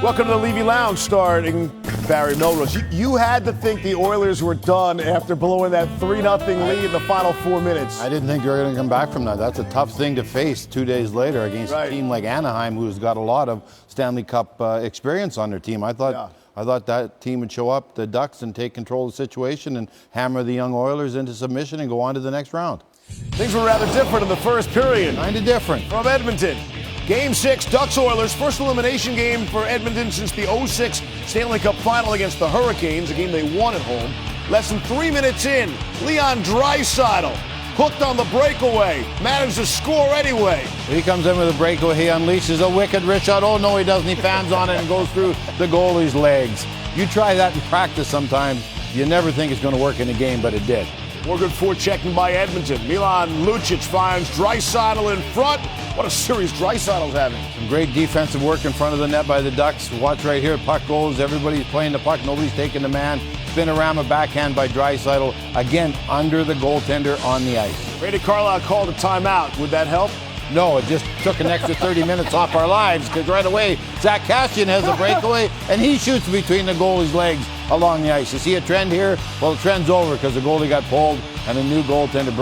Welcome to the Levy Lounge, starting Barry Melrose. You had to think the Oilers were done after blowing that 3-0 lead in the final 4 minutes. I didn't think they were going to come back from that. That's a tough thing to face 2 days later against a team like Anaheim, who's got a lot of Stanley Cup experience on their team. I thought that team would show up, the Ducks, and take control of the situation and hammer the young Oilers into submission and go on to the next round. Things were rather different in the first period. Kind of different. From Edmonton. Game 6, Ducks-Oilers, first elimination game for Edmonton since the 2006 Stanley Cup Final against the Hurricanes, a game they won at home. Less than 3 minutes in, Leon Draisaitl hooked on the breakaway, managed to score anyway. He comes in with a breakaway, he unleashes a wicked wrist shot. Oh no, he doesn't, he fans on it and goes through the goalie's legs. You try that in practice sometimes, you never think it's going to work in a game, but it did. More good forechecking by Edmonton. Milan Lucic finds Draisaitl in front. What a series Draisaitl's having. Some great defensive work in front of the net by the Ducks. Watch right here, puck goes, everybody's playing the puck, nobody's taking the man. Spinorama backhand by Draisaitl, again under the goaltender on the ice. Randy Carlyle called a timeout. Would that help? No, it just took an extra 30 minutes off our lives because right away Zach Kassian has a breakaway and he shoots between the goalie's legs along the ice. You see a trend here? Well, the trend's over because the goalie got pulled and a new goaltender,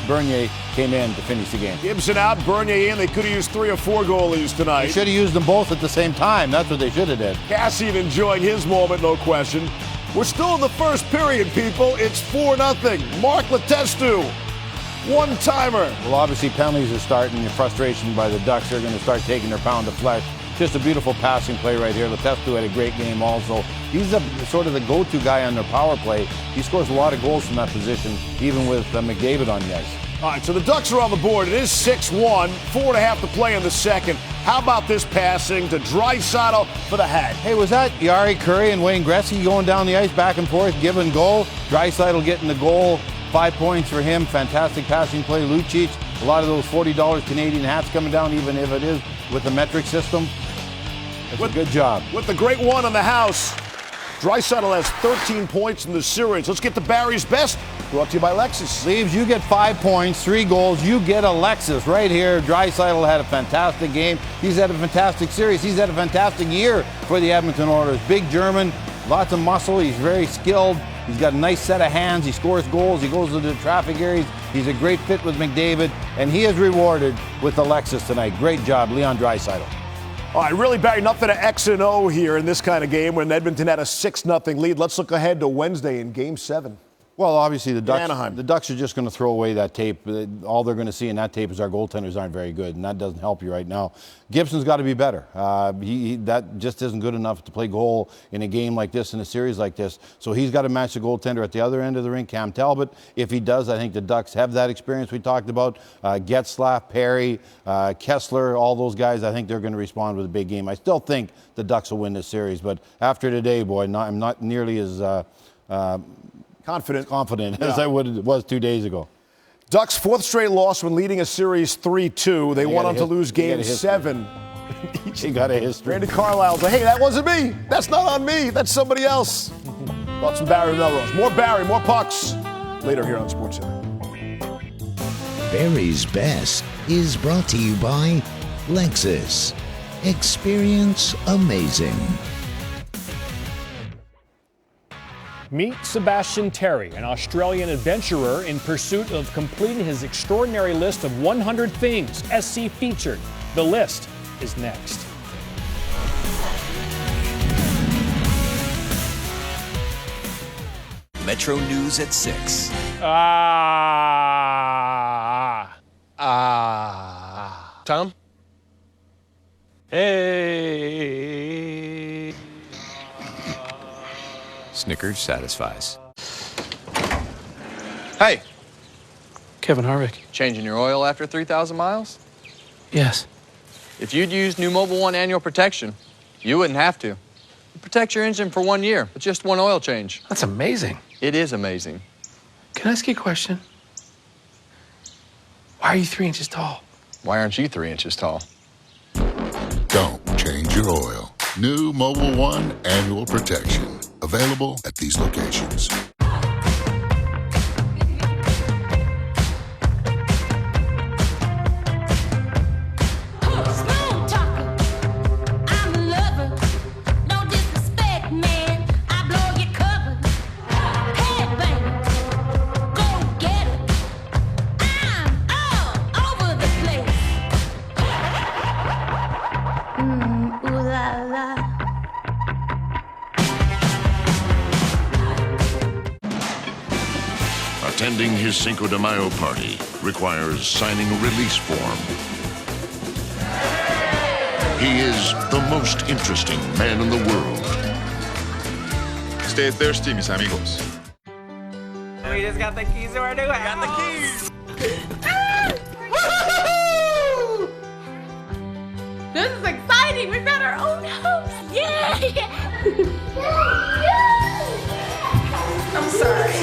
Bernier, came in to finish the game. Gibson out, Bernier in. They could have used 3 or 4 goalies tonight. They should have used them both at the same time. That's what they should have did. Kassian enjoying his moment, no question. We're still in the first period, people. It's 4-0. Mark Letestu, one-timer. Well, obviously penalties are starting. The frustration by the Ducks are going to start taking their pound of flesh. Just a beautiful passing play right here. Letestu had a great game also. He's sort of the go-to guy on their power play. He scores a lot of goals from that position, even with McDavid on the ice. All right, so the Ducks are on the board. It is 6-1, 4.5 to play in the second. How about this passing to Draisaitl for the hat? Hey, was that Yari Curry and Wayne Gretzky going down the ice back and forth, give and go? Draisaitl getting the goal, 5 points for him. Fantastic passing play. Lucic, a lot of those $40 Canadian hats coming down, even if it is with the metric system. That's a good job. With the great one on the house, Draisaitl has 13 points in the series. Let's get to Barry's best. Brought to you by Lexus. Leaves, you get 5 points, 3 goals. You get a Lexus right here. Draisaitl had a fantastic game. He's had a fantastic series. He's had a fantastic year for the Edmonton Oilers. Big German, lots of muscle. He's very skilled. He's got a nice set of hands. He scores goals. He goes to the traffic areas. He's a great fit with McDavid, and he is rewarded with the Lexus tonight. Great job, Leon Draisaitl. All right, really, Barry, nothing to X and O here in this kind of game when Edmonton had a 6-0 lead. Let's look ahead to Wednesday in Game 7. Well, obviously the Anaheim. The Ducks are just going to throw away that tape. All they're going to see in that tape is our goaltenders aren't very good, and that doesn't help you right now. Gibson's got to be better. That just isn't good enough to play goal in a game like this, in a series like this. So he's got to match the goaltender at the other end of the rink, Cam Talbot. If he does, I think the Ducks have that experience we talked about. Getzlaf, Perry, Kessler, all those guys, I think they're going to respond with a big game. I still think the Ducks will win this series, but after today, boy, I'm not nearly as confident as I was 2 days ago. Ducks' 4th straight loss when leading a series 3-2. They went on to lose Game 7. He got a history. Randy Carlisle's like, hey, that wasn't me. That's not on me. That's somebody else. Thoughts from Barry Melrose. More Barry, more pucks. Later here on SportsCenter. Barry's Best is brought to you by Lexus. Experience amazing. Meet Sebastian Terry, an Australian adventurer in pursuit of completing his extraordinary list of 100 things SC featured. The list is next. Metro News at 6. Tom? Hey. Snickers satisfies. Hey. Kevin Harvick. Changing your oil after 3,000 miles? Yes. If you'd used new Mobil 1 annual protection, you wouldn't have to. You protect your engine for 1 year with just one oil change. That's amazing. It is amazing. Can I ask you a question? Why are you 3 inches tall? Why aren't you 3 inches tall? Don't change your oil. New Mobil 1 annual protection. Available at these locations. I'm a lover, don't disrespect me. his Cinco de Mayo party requires signing a release form. He is the most interesting man in the world. Stay thirsty, mis amigos. We just got the keys to our new house. Got the keys. This is exciting. We've got our own house. Yeah. I'm sorry.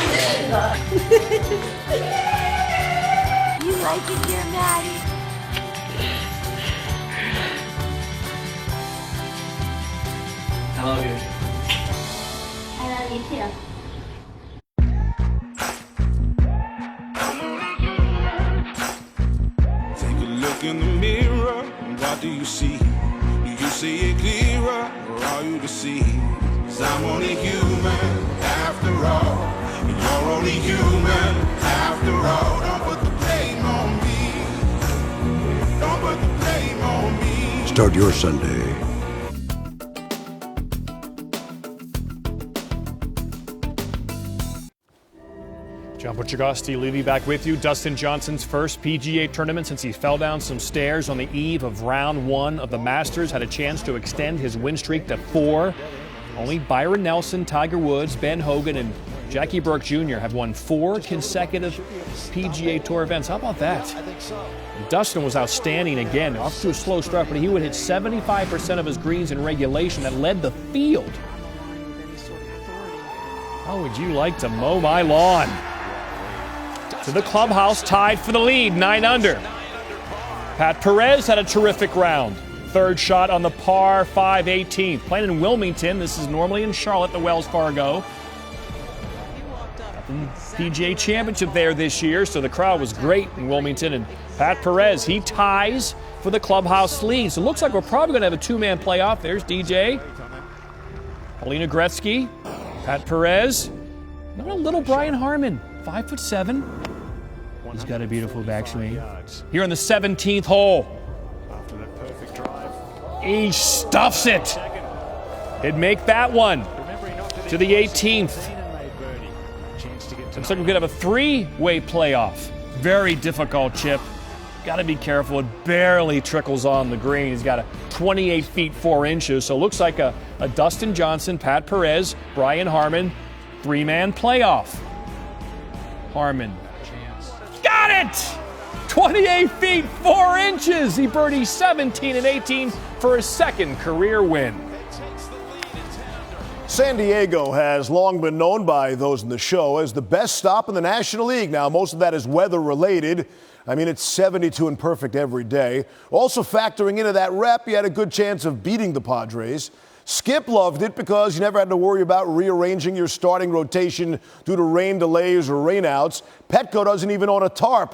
You like it here, Maddie? I love you. I love you too. Take a look in the mirror, what do you see? Do you see it clearer, or are you deceived? 'Cause I'm only human, after all. And you're only human, after all. Don't put the blame on me. Don't put the blame on me. Start your Sunday. John Buccigrosti, Levy back with you. Dustin Johnson's first PGA tournament since he fell down some stairs on the eve of round 1 of the Masters. Had a chance to extend his win streak to 4. Only Byron Nelson, Tiger Woods, Ben Hogan, and Jackie Burke Jr. have won 4 consecutive PGA Tour events. How about that? Dustin was outstanding again, off to a slow start, but he would hit 75% of his greens in regulation that led the field. How would you like to mow my lawn? To the clubhouse, tied for the lead, 9 under. Pat Perez had a terrific round. Third shot on the par 5 18th. Playing in Wilmington. This is normally in Charlotte, the Wells Fargo. Got the PGA Championship there this year, so the crowd was great in Wilmington. And Pat Perez, he ties for the clubhouse lead. So it looks like we're probably going to have a 2-man playoff. There's DJ. Paulina Gretzky. Pat Perez. Not a little Brian Harman. 5'7". He's got a beautiful backswing. Here on the 17th hole. He stuffs it. He'd make that one to the 18th. Looks like we could have a 3-way playoff. Very difficult chip. Got to be careful. It barely trickles on the green. He's got a 28 feet 4 inches. So it looks like a Dustin Johnson, Pat Perez, Brian Harman 3-man playoff. Harman. Got it! 28 feet 4 inches. He birdied 17 and 18 for his second career win. San Diego has long been known by those in the show as the best stop in the National League. Now, most of that is weather related. I mean, it's 72 and perfect every day. Also factoring into that rep, you had a good chance of beating the Padres. Skip loved it because you never had to worry about rearranging your starting rotation due to rain delays or rainouts. Petco doesn't even own a tarp.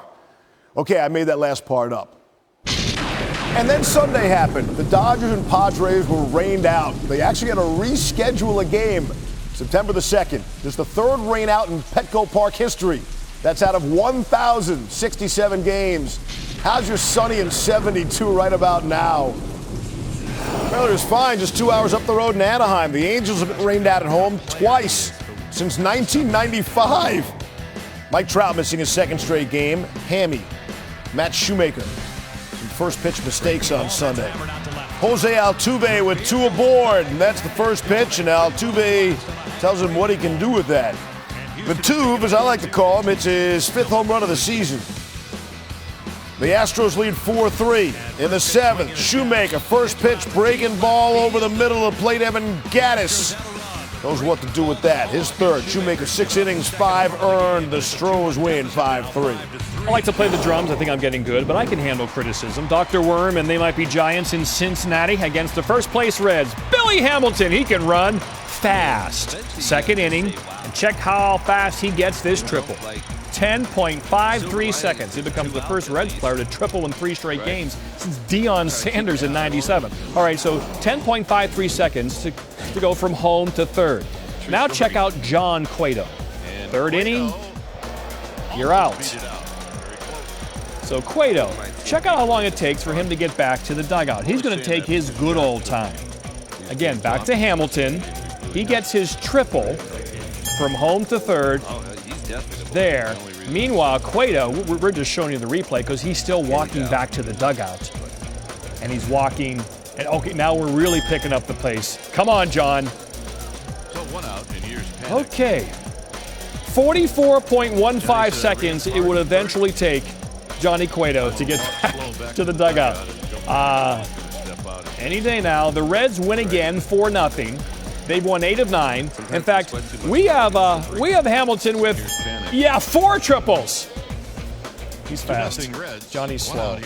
Okay, I made that last part up. And then Sunday happened. The Dodgers and Padres were rained out. They actually had to reschedule a game September the 2nd. It's the 3rd rain out in Petco Park history. That's out of 1,067 games. How's your sunny and 72 right about now? Well, it's fine, just 2 hours up the road in Anaheim. The Angels have been rained out at home twice since 1995. Mike Trout missing his 2nd straight game. Hammy, Matt Shoemaker, some first pitch mistakes on Sunday. Jose Altuve with 2 aboard, and that's the first pitch, and Altuve tells him what he can do with that. The Tuve, as I like to call him, it's his 5th home run of the season. The Astros lead 4-3 in the 7th. Shoemaker, first pitch, breaking ball over the middle of the plate. Evan Gattis knows what to do with that. His 3rd. Shoemaker, 6 innings, 5 earned. The Stros win 5-3. I like to play the drums. I think I'm getting good, but I can handle criticism. Dr. Worm and They Might Be Giants in Cincinnati against the first place Reds. Billy Hamilton, he can run fast. 2nd inning, and check how fast he gets this triple. 10.53 seconds. He becomes the first Reds player to triple in 3 straight games since Deion Sanders in '97. All right, so 10.53 seconds to go from home to 3rd. Now check out John Cueto. 3rd inning, you're out. So Cueto, check out how long it takes for him to get back to the dugout. He's going to take his good old time. Again, back to Hamilton. He gets his triple from home to 3rd. There, Meanwhile, Cueto, we're just showing you the replay because he's still walking back to the dugout. And he's walking. And okay, now we're really picking up the pace. Come on, John. Okay. 44.15 seconds it would eventually take Johnny Cueto to get back to the dugout. Any day now. The Reds win again 4-0. They've won 8 of 9. In fact, we have Hamilton with 4 triples. He's fast. Johnny's slow.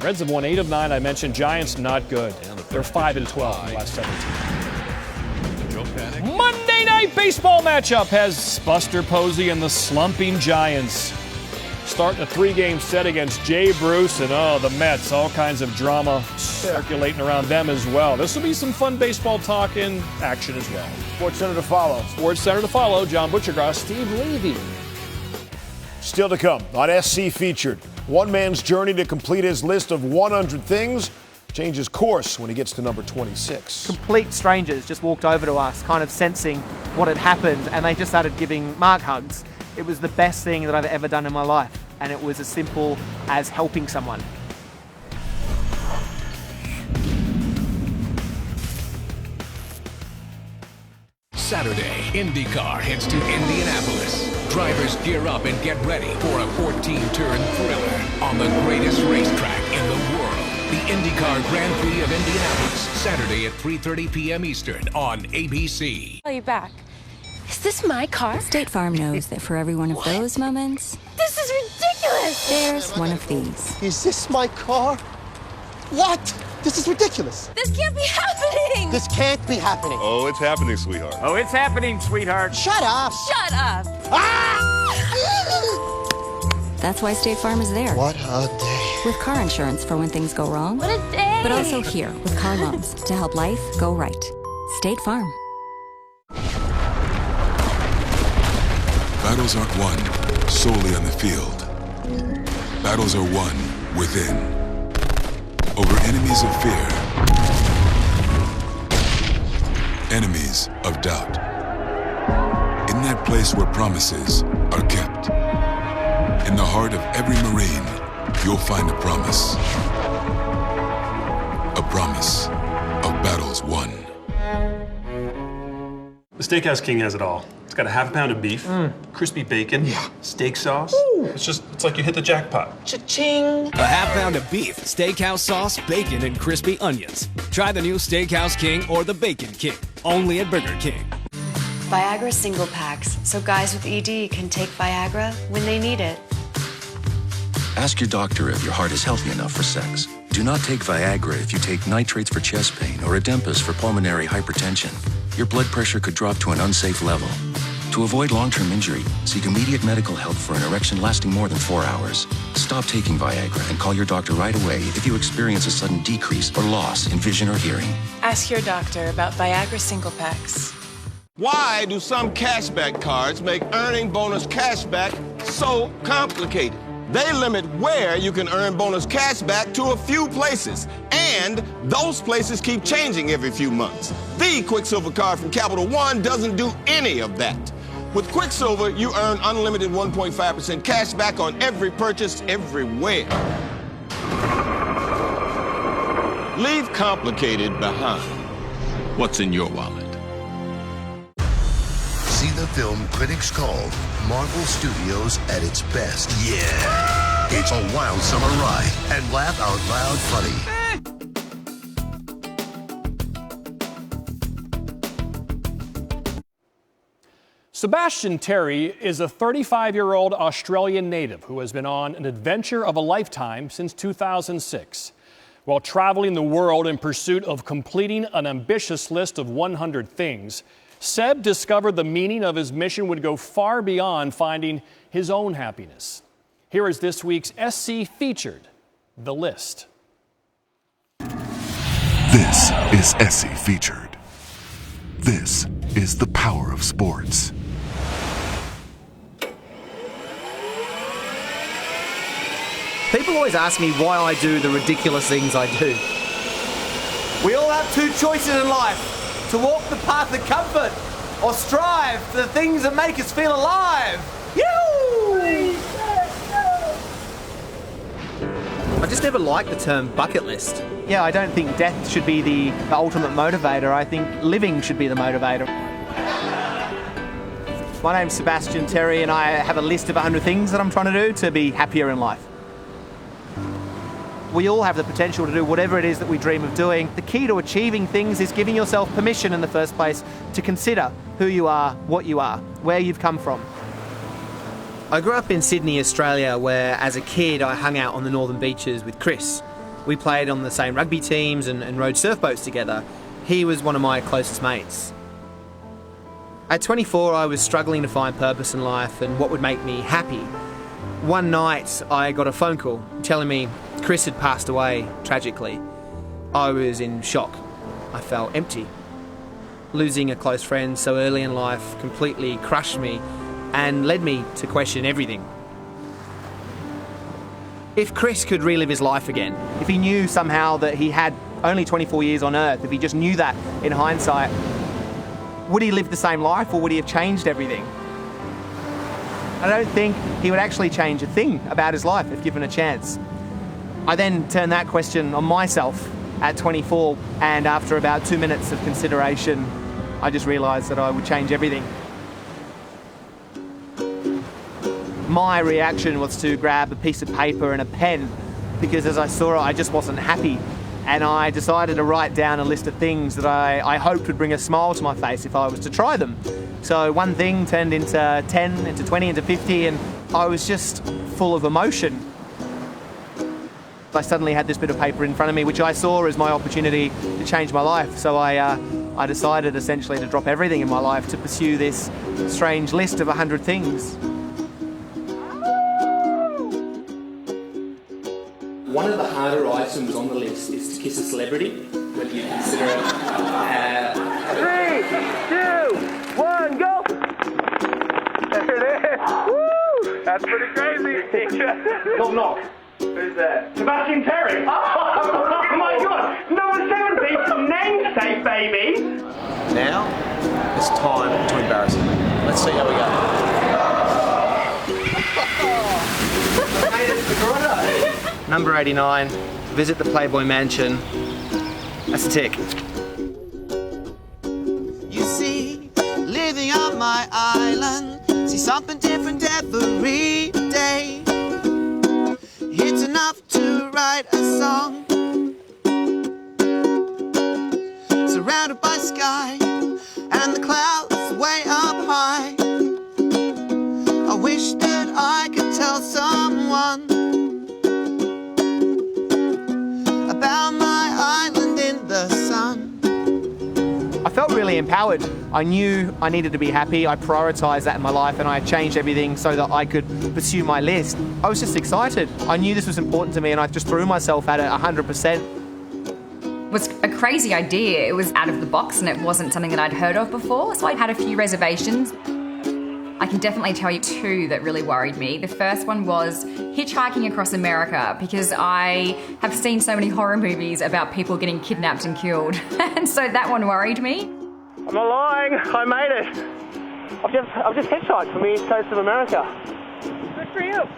Reds have won 8 of 9. I mentioned Giants not good. They're 5-12 in the last 17. Monday Night Baseball matchup has Buster Posey and the slumping Giants starting a 3-game set against Jay Bruce and the Mets. All kinds of drama circulating around them as well. This will be some fun baseball talk and action as well. Sports Center to follow. Sports Center to follow. John Butchergrass, Steve Levy. Still to come on SC Featured. One man's journey to complete his list of 100 things changes course when he gets to number 26. Complete strangers just walked over to us, kind of sensing what had happened, and they just started giving Mark hugs. It was the best thing that I've ever done in my life, and it was as simple as helping someone. Saturday, IndyCar heads to Indianapolis. Drivers gear up and get ready for a 14-turn thriller on the greatest racetrack in the world. The IndyCar Grand Prix of Indianapolis, Saturday at 3:30 p.m. Eastern on ABC. Are you back? Is this my car? State Farm knows that for every one of those moments, This is ridiculous! there's one of these. Is this my car? What? This is ridiculous. This can't be happening! This can't be happening. Oh, it's happening, sweetheart. Oh, it's happening, sweetheart. Shut up. Shut up! That's why State Farm is there. What a day. With car insurance for when things go wrong. What a day! But also here with car loans to help life go right. State Farm. Battles aren't won solely on the field. Battles are won within. Over enemies of fear. Enemies of doubt. In that place where promises are kept. In the heart of every Marine, you'll find a promise. A promise of battles won. The Steakhouse King has it all. It's got a half pound of beef, crispy bacon, steak sauce. It's like you hit the jackpot. Cha-ching. A half pound of beef, steakhouse sauce, bacon, and crispy onions. Try the new Steakhouse King or the Bacon King, only at Burger King. Viagra single packs, so guys with ED can take Viagra when they need it. Ask your doctor if your heart is healthy enough for sex. Do not take Viagra if you take nitrates for chest pain or Adempas for pulmonary hypertension. Your blood pressure could drop to an unsafe level. To avoid long-term injury, seek immediate medical help for an erection lasting more than 4 hours. Stop taking Viagra and call your doctor right away if you experience a sudden decrease or loss in vision or hearing. Ask your doctor about Viagra single packs. Why do some cashback cards make earning bonus cashback so complicated? They limit where you can earn bonus cashback to a few places, and those places keep changing every few months. The Quicksilver card from Capital One doesn't do any of that. With Quicksilver, you earn unlimited 1.5% cash back on every purchase everywhere. Leave complicated behind. What's in your wallet? See the film critics called Marvel Studios at its best. Yeah! It's a wild summer ride and laugh out loud funny. Sebastian Terry is a 35-year-old Australian native who has been on an adventure of a lifetime since 2006. While traveling the world in pursuit of completing an ambitious list of 100 things, Seb discovered the meaning of his mission would go far beyond finding his own happiness. Here is this week's SC Featured, The List. This is SC Featured. This is the power of sports. People always ask me why I do the ridiculous things I do. We all have two choices in life. To walk the path of comfort or strive for the things that make us feel alive. Yoo! just never liked the term bucket list. Yeah, I don't think death should be the ultimate motivator. I think living should be the motivator. My name's Sebastian Terry, and I have a list of 100 things that I'm trying to do to be happier in life. We all have the potential to do whatever it is that we dream of doing. The key to achieving things is giving yourself permission in the first place to consider who you are, what you are, where you've come from. I grew up in Sydney, Australia, where as a kid I hung out on the northern beaches with Chris. We played on the same rugby teams and rode surf boats together. He was one of my closest mates. At 24, I was struggling to find purpose in life and what would make me happy. One night, I got a phone call telling me Chris had passed away tragically. I was in shock. I felt empty. Losing a close friend so early in life completely crushed me and led me to question everything. If Chris could relive his life again, if he knew somehow that he had only 24 years on Earth, if he just knew that in hindsight, would he live the same life or would he have changed everything? I don't think he would actually change a thing about his life if given a chance. I then turned that question on myself at 24, and after about 2 minutes of consideration, I just realised that I would change everything. My reaction was to grab a piece of paper and a pen, because as I saw it, I just wasn't happy. And I decided to write down a list of things that I hoped would bring a smile to my face if I was to try them. So one thing turned into 10, into 20, into 50, and I was just full of emotion. I suddenly had this bit of paper in front of me, which I saw as my opportunity to change my life. So I decided essentially to drop everything in my life to pursue this strange list of 100 things. One of the harder items on the list is to kiss a celebrity, whether you consider it... 3, 2, 1, go! There it is! Woo! That's pretty crazy! Knock, knock. Who's there? Sebastian Terry! Oh my god! Number 70, namesake, baby! Now, it's time to embarrass him. Let's see how we go. Number 89, visit the Playboy Mansion. That's a tick. You see, living on my island, see something different every day. It's enough to write a song, surrounded by sky and the clouds way up high. I wish that I could tell someone about my island in the sun. I felt really empowered. I knew I needed to be happy. I prioritised that in my life, and I changed everything so that I could pursue my list. I was just excited. I knew this was important to me, and I just threw myself at it 100%. It was a crazy idea. It was out of the box, and it wasn't something that I'd heard of before, so I had a few reservations. I can definitely tell you 2 that really worried me. The first one was hitchhiking across America, because I have seen so many horror movies about people getting kidnapped and killed. And so that one worried me. I'm not lying, I made it. I've just hitchhiked from the east coast of America. Good for you.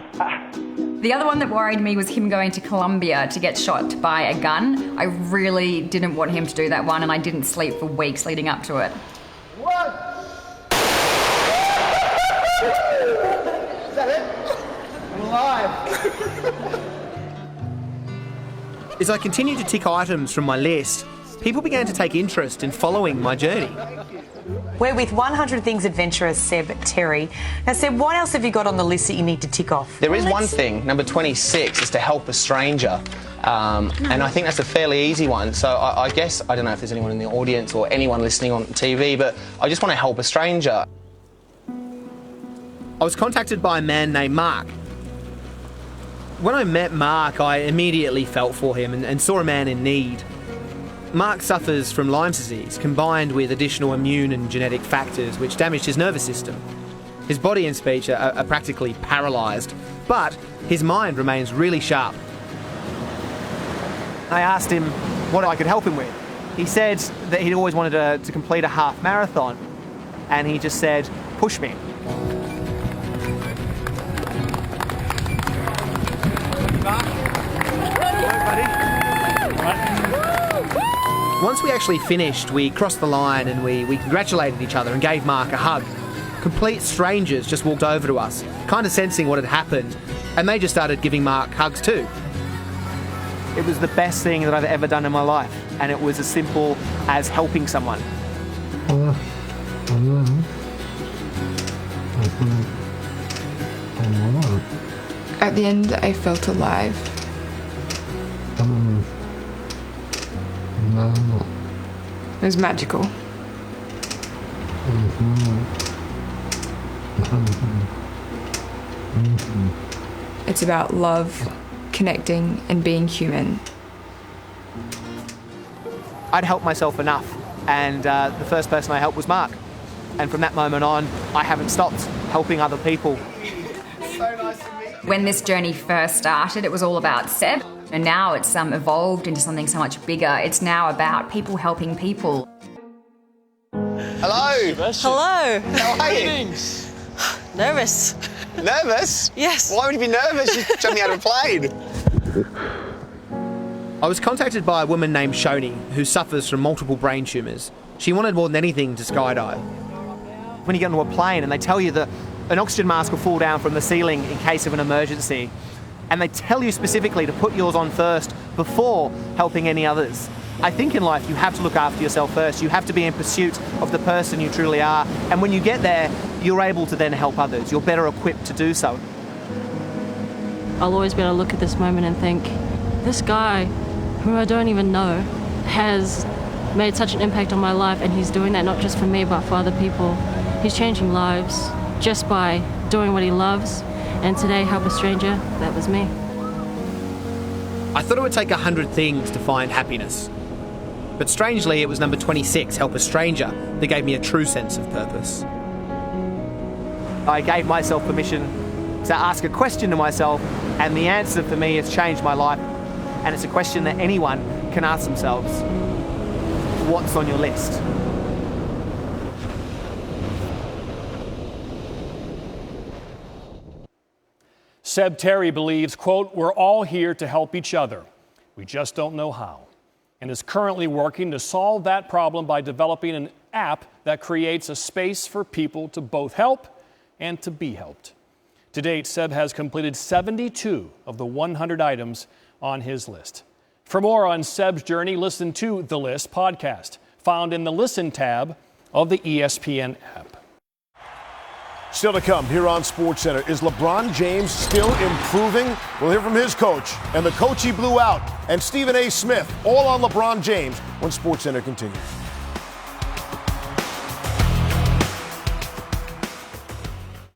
The other one that worried me was him going to Colombia to get shot by a gun. I really didn't want him to do that one, and I didn't sleep for weeks leading up to it. What? Is that it? I'm alive. As I continued to tick items from my list, people began to take interest in following my journey. We're with 100 Things adventurer Seb Terry. Now, Seb, what else have you got on the list that you need to tick off? There is one thing, number 26, is to help a stranger. And I think that's a fairly easy one. So I guess, I don't know if there's anyone in the audience or anyone listening on TV, but I just want to help a stranger. I was contacted by a man named Mark. When I met Mark, I immediately felt for him and saw a man in need. Mark suffers from Lyme's disease, combined with additional immune and genetic factors which damaged his nervous system. His body and speech are practically paralysed, but his mind remains really sharp. I asked him what I could help him with. He said that he'd always wanted to complete a half marathon, and he just said, push me. Once we actually finished, we crossed the line and we congratulated each other and gave Mark a hug. Complete strangers just walked over to us, kind of sensing what had happened, and they just started giving Mark hugs too. It was the best thing that I've ever done in my life, and it was as simple as helping someone. At the end, I felt alive. It was magical. It's about love, connecting, and being human. I'd helped myself enough, and the first person I helped was Mark. And from that moment on, I haven't stopped helping other people. When this journey first started, it was all about Seb, and now it's evolved into something so much bigger. It's now about people helping people. Hello. Hello. How are you? Nervous. Nervous? Yes. Why would you be nervous? You jumped me out of a plane. I was contacted by a woman named Shoni who suffers from multiple brain tumours. She wanted more than anything to skydive. When you get onto a plane and they tell you that an oxygen mask will fall down from the ceiling in case of an emergency, and they tell you specifically to put yours on first before helping any others. I think in life you have to look after yourself first. You have to be in pursuit of the person you truly are, and when you get there, you're able to then help others. You're better equipped to do so. I'll always be able to look at this moment and think, this guy, who I don't even know, has made such an impact on my life, and he's doing that not just for me, but for other people. He's changing lives just by doing what he loves, and today, help a stranger, that was me. I thought it would take 100 things to find happiness. But strangely, it was number 26, Help a Stranger, that gave me a true sense of purpose. I gave myself permission to ask a question to myself, and the answer for me has changed my life. And it's a question that anyone can ask themselves. What's on your list? Seb Terry believes, quote, we're all here to help each other. We just don't know how. And is currently working to solve that problem by developing an app that creates a space for people to both help and to be helped. To date, Seb has completed 72 of the 100 items on his list. For more on Seb's journey, listen to The List podcast, found in the Listen tab of the ESPN app. Still to come here on SportsCenter. Is LeBron James still improving? We'll hear from his coach and the coach he blew out, and Stephen A. Smith, all on LeBron James when SportsCenter continues.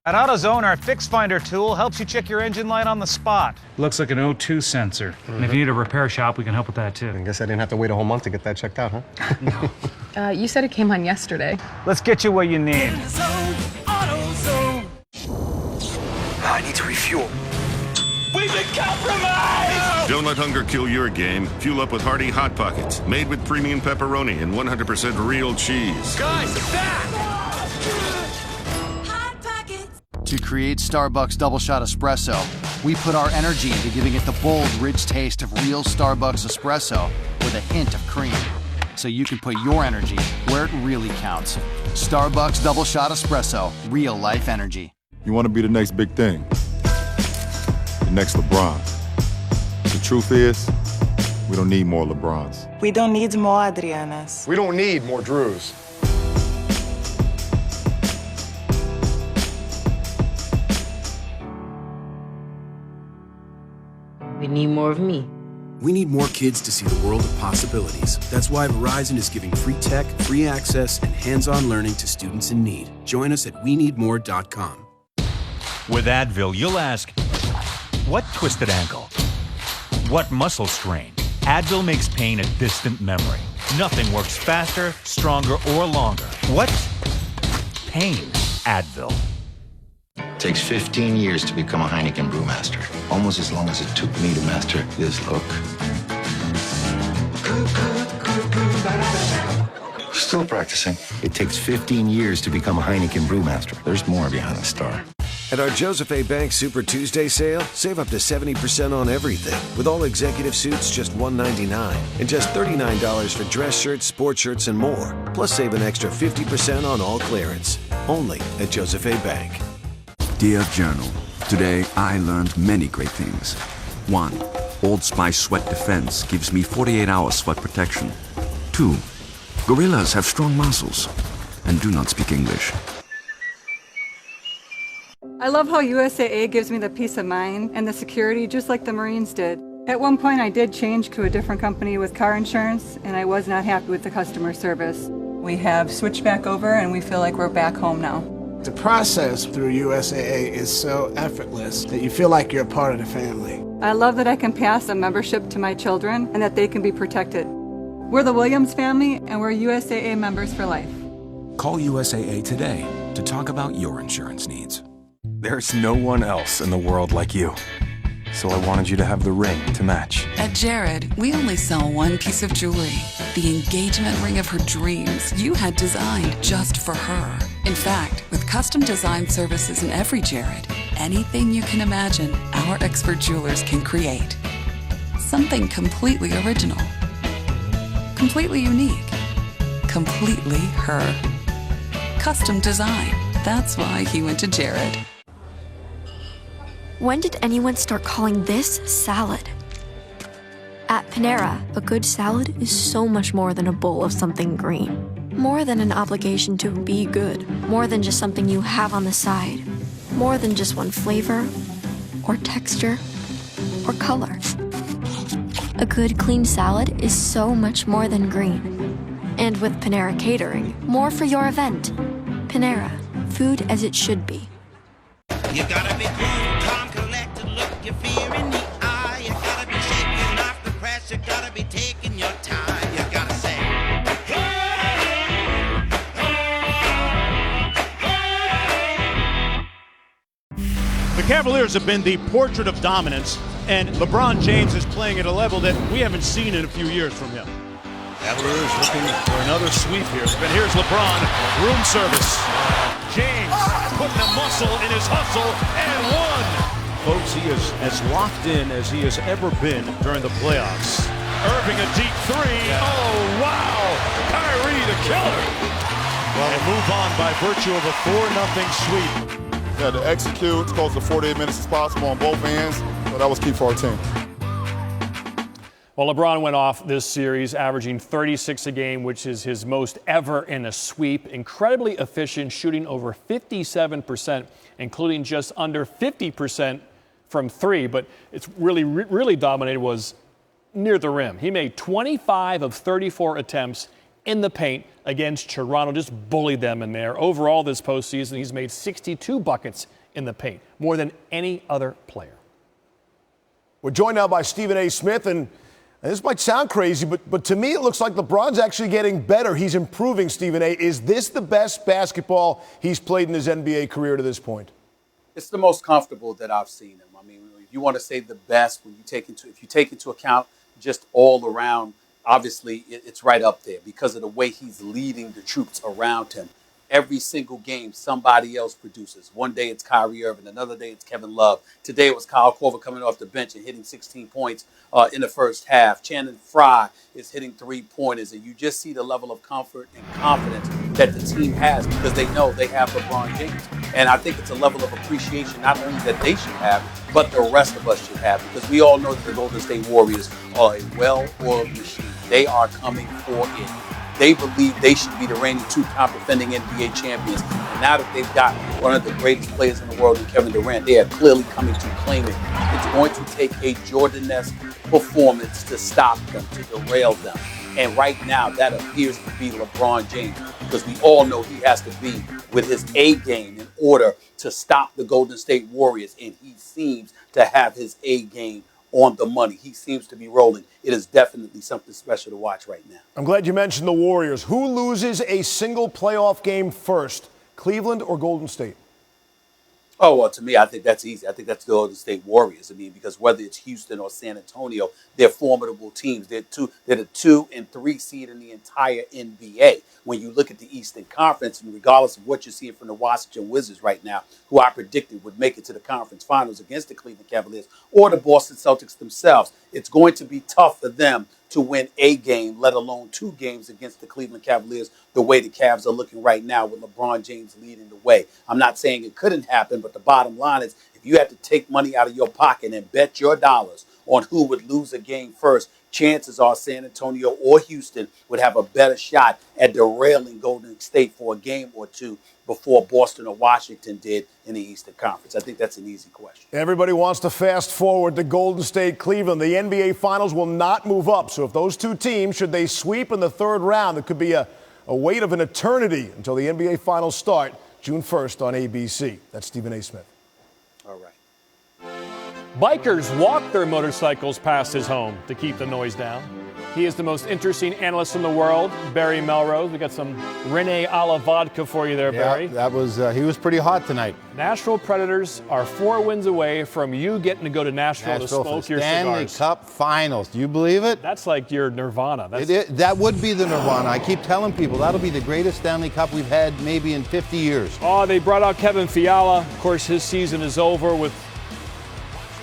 At AutoZone, our Fix Finder tool helps you check your engine light on the spot. Looks like an O2 sensor. And if you need a repair shop, we can help with that too. I guess I didn't have to wait a whole month to get that checked out, huh? You said it came on yesterday. Let's get you what you need. I need to refuel. We've been compromised! Don't let hunger kill your game. Fuel up with Hearty Hot Pockets, made with premium pepperoni and 100% real cheese. Guys, back! To create Starbucks Double Shot Espresso, we put our energy into giving it the bold, rich taste of real Starbucks espresso with a hint of cream, so you can put your energy where it really counts. Starbucks Double Shot Espresso, real life energy. You want to be the next big thing, the next LeBron. The truth is, we don't need more LeBrons. We don't need more Adrianas. We don't need more Drews. We need more of me. We need more kids to see the world of possibilities. That's why Verizon is giving free tech, free access, and hands-on learning to students in need. Join us at weneedmore.com. With Advil, you'll ask, what twisted ankle? What muscle strain? Advil makes pain a distant memory. Nothing works faster, stronger, or longer. What? Pain. Advil. It takes 15 years to become a Heineken brewmaster. Almost as long as it took me to master this look. Still practicing. It takes 15 years to become a Heineken brewmaster. There's more behind the star. At our Joseph A. Bank Super Tuesday sale, save up to 70% on everything, with all executive suits just $199 and just $39 for dress shirts, sports shirts, and more. Plus, save an extra 50% on all clearance. Only at Joseph A. Bank. Dear Journal, today I learned many great things. 1. Old Spice Sweat Defense gives me 48-hour sweat protection. 2. Gorillas have strong muscles and do not speak English. I love how USAA gives me the peace of mind and the security just like the Marines did. At one point I did change to a different company with car insurance and I was not happy with the customer service. We have switched back over and we feel like we're back home now. The process through USAA is so effortless that you feel like you're a part of the family. I love that I can pass a membership to my children and that they can be protected. We're the Williams family and we're USAA members for life. Call USAA today to talk about your insurance needs. There's no one else in the world like you. So I wanted you to have the ring to match. At Jared, we only sell one piece of jewelry. The engagement ring of her dreams you had designed just for her. In fact, with custom design services in every Jared, anything you can imagine, our expert jewelers can create. Something completely original. Completely unique. Completely her. Custom design. That's why he went to Jared. When did anyone start calling this salad? At Panera, a good salad is so much more than a bowl of something green. More than an obligation to be good. More than just something you have on the side. More than just one flavor, or texture, or color. A good, clean salad is so much more than green. And with Panera Catering, more for your event. Panera, food as it should be. You gotta be cool, calm, collected, look your fear in the eye. You gotta be shaking off the pressure, gotta be taking your time. You gotta say, The Cavaliers have been the portrait of dominance, and LeBron James is playing at a level that we haven't seen in a few years from him. Cavaliers looking for another sweep here. But here's LeBron, room service. James putting a muscle in his hustle and one. Folks, he is as locked in as he has ever been during the playoffs. Irving a deep three. Yeah. Oh, wow. Kyrie the killer. Well, and move on by virtue of a 4-0 sweep. Yeah, to execute as close to 48 minutes as possible on both ends. So that was key for our team. Well, LeBron went off this series, averaging 36 a game, which is his most ever in a sweep. Incredibly efficient, shooting over 57%, including just under 50% from three. But it's really dominated was near the rim. He made 25 of 34 attempts in the paint against Toronto, just bullied them in there. Overall this postseason, he's made 62 buckets in the paint, more than any other player. We're joined now by Stephen A. Smith, and this might sound crazy, but to me it looks like LeBron's actually getting better. He's improving, Stephen A. Is this the best basketball he's played in his NBA career to this point? It's the most comfortable that I've seen him. I mean, if you want to say the best, if you take into account just all around, obviously it's right up there because of the way he's leading the troops around him. Every single game, somebody else produces. One day it's Kyrie Irving, another day it's Kevin Love. Today it was Kyle Korver coming off the bench and hitting 16 points in the first half. Channing Frye is hitting three-pointers, and you just see the level of comfort and confidence that the team has because they know they have LeBron James. And I think it's a level of appreciation not only that they should have, but the rest of us should have, because we all know that the Golden State Warriors are a well-oiled machine. They are coming for it. They believe they should be the reigning two-time defending NBA champions. And now that they've got one of the greatest players in the world in Kevin Durant, they are clearly coming to claim it. It's going to take a Jordan-esque performance to stop them, to derail them. And right now, that appears to be LeBron James, because we all know he has to be with his A game in order to stop the Golden State Warriors. And he seems to have his A game on the money. He seems to be rolling. It is definitely something special to watch right now. I'm glad you mentioned the Warriors. Who loses a single playoff game first, Cleveland or Golden State? Oh, well, to me, I think that's easy. I think that's the Golden State Warriors. I mean, because whether it's Houston or San Antonio, they're formidable teams. They're the 2 and 3 seed in the entire NBA. When you look at the Eastern Conference, and regardless of what you're seeing from the Washington Wizards right now, who I predicted would make it to the conference finals against the Cleveland Cavaliers or the Boston Celtics themselves, it's going to be tough for them to win a game, let alone 2 games against the Cleveland Cavaliers, the way the Cavs are looking right now with LeBron James leading the way. I'm not saying it couldn't happen, but the bottom line is if you had to take money out of your pocket and bet your dollars on who would lose a game first, chances are San Antonio or Houston would have a better shot at derailing Golden State for a game or 2 before Boston or Washington did in the Eastern Conference. I think that's an easy question. Everybody wants to fast forward to Golden State, Cleveland. The NBA Finals will not move up. So if those 2 teams, should they sweep in the 3rd round, it could be a wait of an eternity until the NBA Finals start June 1st on ABC. That's Stephen A. Smith. All right. Bikers walk their motorcycles past his home to keep the noise down. He is the most interesting analyst in the world, Barry Melrose. We got some Rene a la vodka for you there, Barry. That was he was pretty hot tonight. Nashville Predators are 4 wins away from you getting to go to Nashville to smoke your Stanley cigars. Cup Finals. Do you believe it? That's like your Nirvana. That would be the Nirvana. I keep telling people that'll be the greatest Stanley Cup we've had maybe in 50 years. Oh, they brought out Kevin Fiala. Of course, his season is over with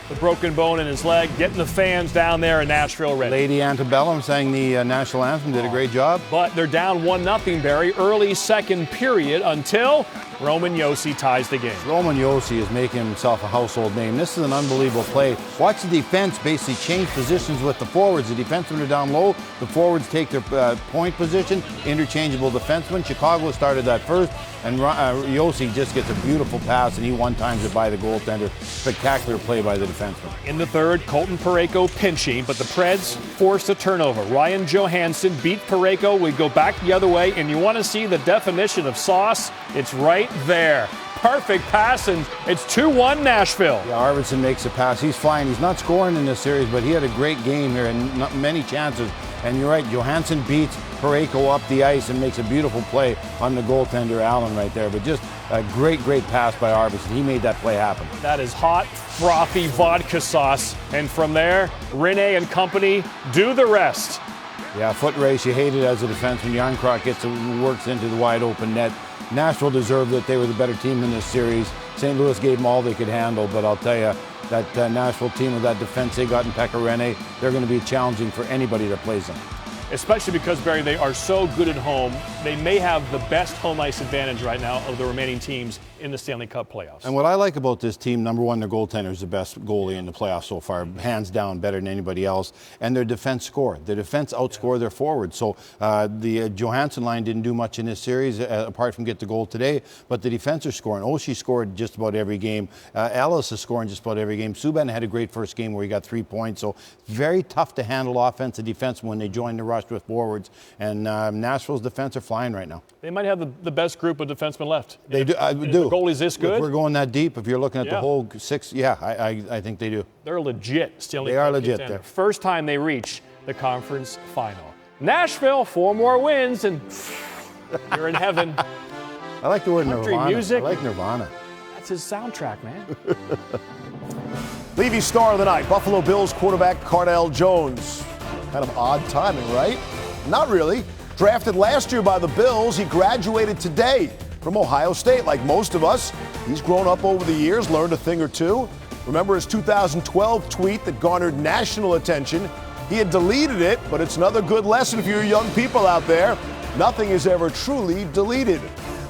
the broken bone in his leg, getting the fans down there in Nashville ready. Lady Antebellum sang the national anthem, did a great job. But they're down 1-0, Barry, early second period until Roman Josi ties the game. Roman Josi is making himself a household name. This is an unbelievable play. Watch the defense basically change positions with the forwards. The defensemen are down low. The forwards take their point position. Interchangeable defensemen. Chicago started that first. And Josi just gets a beautiful pass, and he one-times it by the goaltender. Spectacular play by the defenseman. In the third, Colton Parayko pinching, but the Preds forced a turnover. Ryan Johansson beat Parayko. We go back the other way, and you want to see the definition of sauce? It's right there. Perfect pass, and it's 2-1 Nashville. Yeah, Arvidsson makes a pass. He's flying. He's not scoring in this series, but he had a great game here and not many chances. And you're right, Johansson beats Parayko up the ice and makes a beautiful play on the goaltender, Allen, right there. But just a great, great pass by Arvidsson. He made that play happen. That is hot, frothy vodka sauce. And from there, Rene and company do the rest. Yeah, foot race. You hate it as a defenseman. Jarnkrok works into the wide open net. Nashville deserved it. They were the better team in this series. St. Louis gave them all they could handle, but I'll tell you, that Nashville team with that defense they got in Pekka Rinne, they're going to be challenging for anybody that plays them. Especially because, Barry, they are so good at home. They may have the best home ice advantage right now of the remaining teams in the Stanley Cup playoffs. And what I like about this team, number one, their goaltender is the best goalie in the playoffs so far, hands down, better than anybody else. And their defense score. Their defense outscore their forwards. So the Johansson line didn't do much in this series, apart from get the goal today. But the defense are scoring. Oshie scored just about every game. Ellis is scoring just about every game. Subban had a great first game where he got 3 points. So very tough to handle offense and defense when they join the rush with forwards. And Nashville's defense are flying right now. They might have the best group of defensemen left. They do. The goalie's this good? If we're going that deep, if you're looking at the whole 6, I think they do. They're legit. They are legit there. First time they reach the conference final. Nashville, 4 more wins, and you're in heaven. I like the word Country Nirvana. Music. I like Nirvana. That's his soundtrack, man. Levy star of the night, Buffalo Bills quarterback Cardale Jones. Kind of odd timing, right? Not really. Drafted last year by the Bills, he graduated today from Ohio State. Like most of us, he's grown up over the years, learned a thing or two. Remember his 2012 tweet that garnered national attention? He had deleted it, but it's another good lesson for you young people out there. Nothing is ever truly deleted.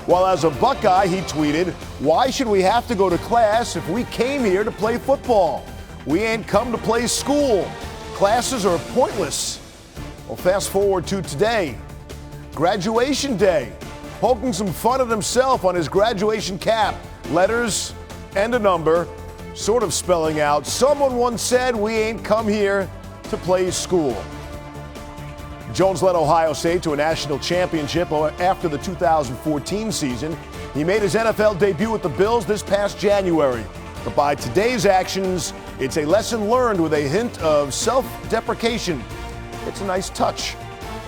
While as a Buckeye, he tweeted, "Why should we have to go to class if we came here to play football? We ain't come to play school. Classes are pointless." Well, fast forward to today, graduation day, poking some fun at himself on his graduation cap, letters and a number, sort of spelling out, "Someone once said we ain't come here to play school." Jones led Ohio State to a national championship after the 2014 season. He made his NFL debut with the Bills this past January. But by today's actions, it's a lesson learned with a hint of self-deprecation. It's a nice touch.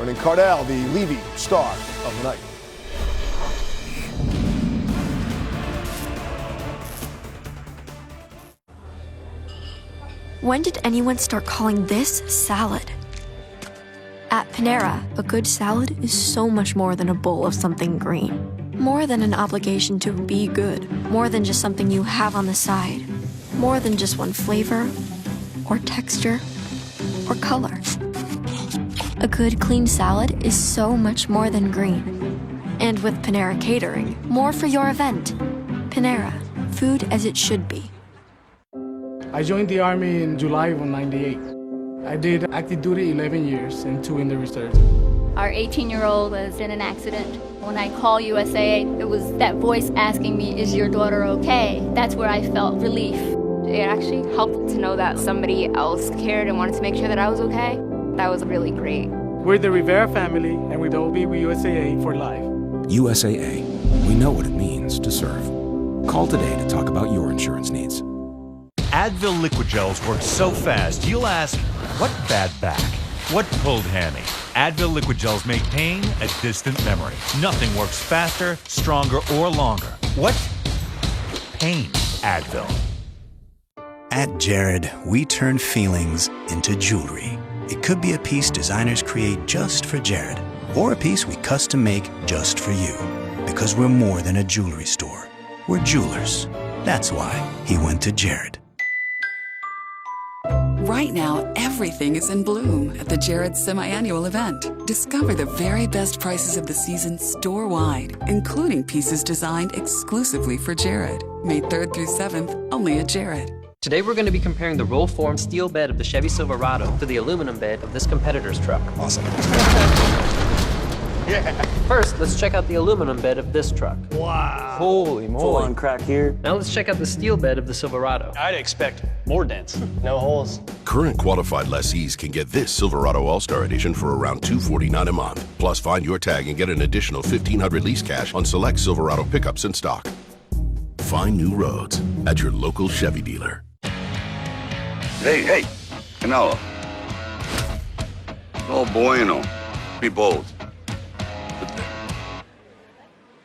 Earning Cardale, the Levy star of the night. When did anyone start calling this salad? At Panera, a good salad is so much more than a bowl of something green. More than an obligation to be good. More than just something you have on the side. More than just one flavor, or texture, or color. A good, clean salad is so much more than green. And with Panera Catering, more for your event. Panera, food as it should be. I joined the Army in July of '98. I did active duty 11 years and 2 in the reserves. Our 18-year-old was in an accident. When I call USAA, it was that voice asking me, is your daughter okay? That's where I felt relief. It actually helped to know that somebody else cared and wanted to make sure that I was okay. That was really great. We're the Rivera family, and we'll all be with USAA for life. USAA. We know what it means to serve. Call today to talk about your insurance needs. Advil Liquid Gels work so fast, you'll ask, what bad back? What pulled hammy? Advil Liquid Gels make pain a distant memory. Nothing works faster, stronger, or longer. What? Pain. Advil. At Jared, we turn feelings into jewelry. It could be a piece designers create just for Jared, or a piece we custom make just for you. Because we're more than a jewelry store. We're jewelers. That's why he went to Jared. Right now, everything is in bloom at the Jared semi-annual event. Discover the very best prices of the season store-wide, including pieces designed exclusively for Jared. May 3rd through 7th, only at Jared. Today we're going to be comparing the roll-form steel bed of the Chevy Silverado to the aluminum bed of this competitor's truck. Awesome. Yeah. First, let's check out the aluminum bed of this truck. Wow. Holy moly. Full on crack here. Now let's check out the steel bed of the Silverado. I'd expect more dents. No holes. Current qualified lessees can get this Silverado All-Star Edition for around $249 a month. Plus, find your tag and get an additional $1,500 lease cash on select Silverado pickups in stock. Find new roads at your local Chevy dealer. Hey, Canelo. No bueno. Be bold.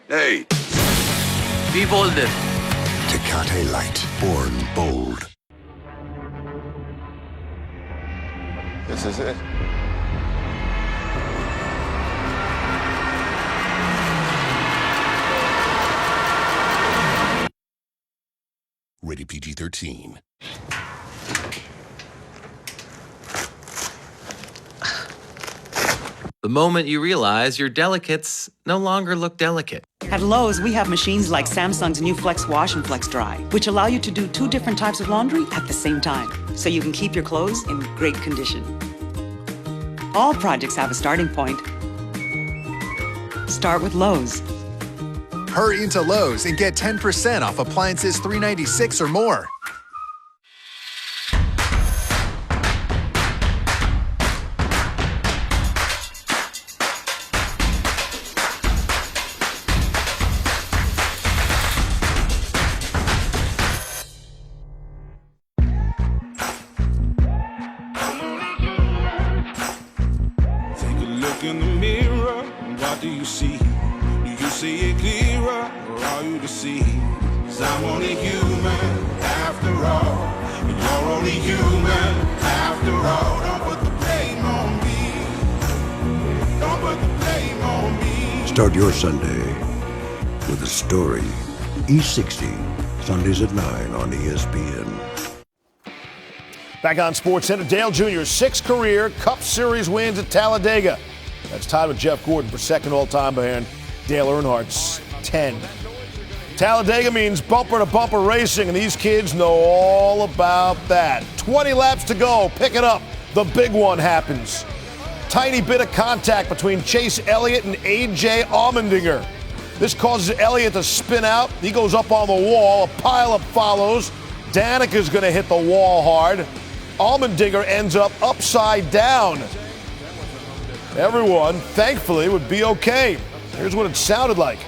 Hey. Be bolder. Tecate Light. Born bold. This is it. Rated PG-13. The moment you realize your delicates no longer look delicate. At Lowe's, we have machines like Samsung's new Flex Wash and Flex Dry, which allow you to do 2 different types of laundry at the same time, so you can keep your clothes in great condition. All projects have a starting point. Start with Lowe's. Hurry into Lowe's and get 10% off appliances $396 or more. In the mirror, what do you see? Do you see it clearer, or are you deceived? 'Cause I'm only human after all, and you're only human after all. Don't put the blame on me. Don't put the blame on me. Start your Sunday with a story. E60, Sundays at 9 on ESPN. Back on SportsCenter, Dale Jr.'s 6th career Cup Series wins at Talladega. That's tied with Jeff Gordon for second all-time behind Dale Earnhardt's 10. Talladega means bumper-to-bumper racing, and these kids know all about that. 20 laps to go. Pick it up. The big one happens. Tiny bit of contact between Chase Elliott and A.J. Allmendinger. This causes Elliott to spin out. He goes up on the wall. A pileup follows. Danica's going to hit the wall hard. Allmendinger ends up upside down. Everyone, thankfully, would be okay. Here's what it sounded like.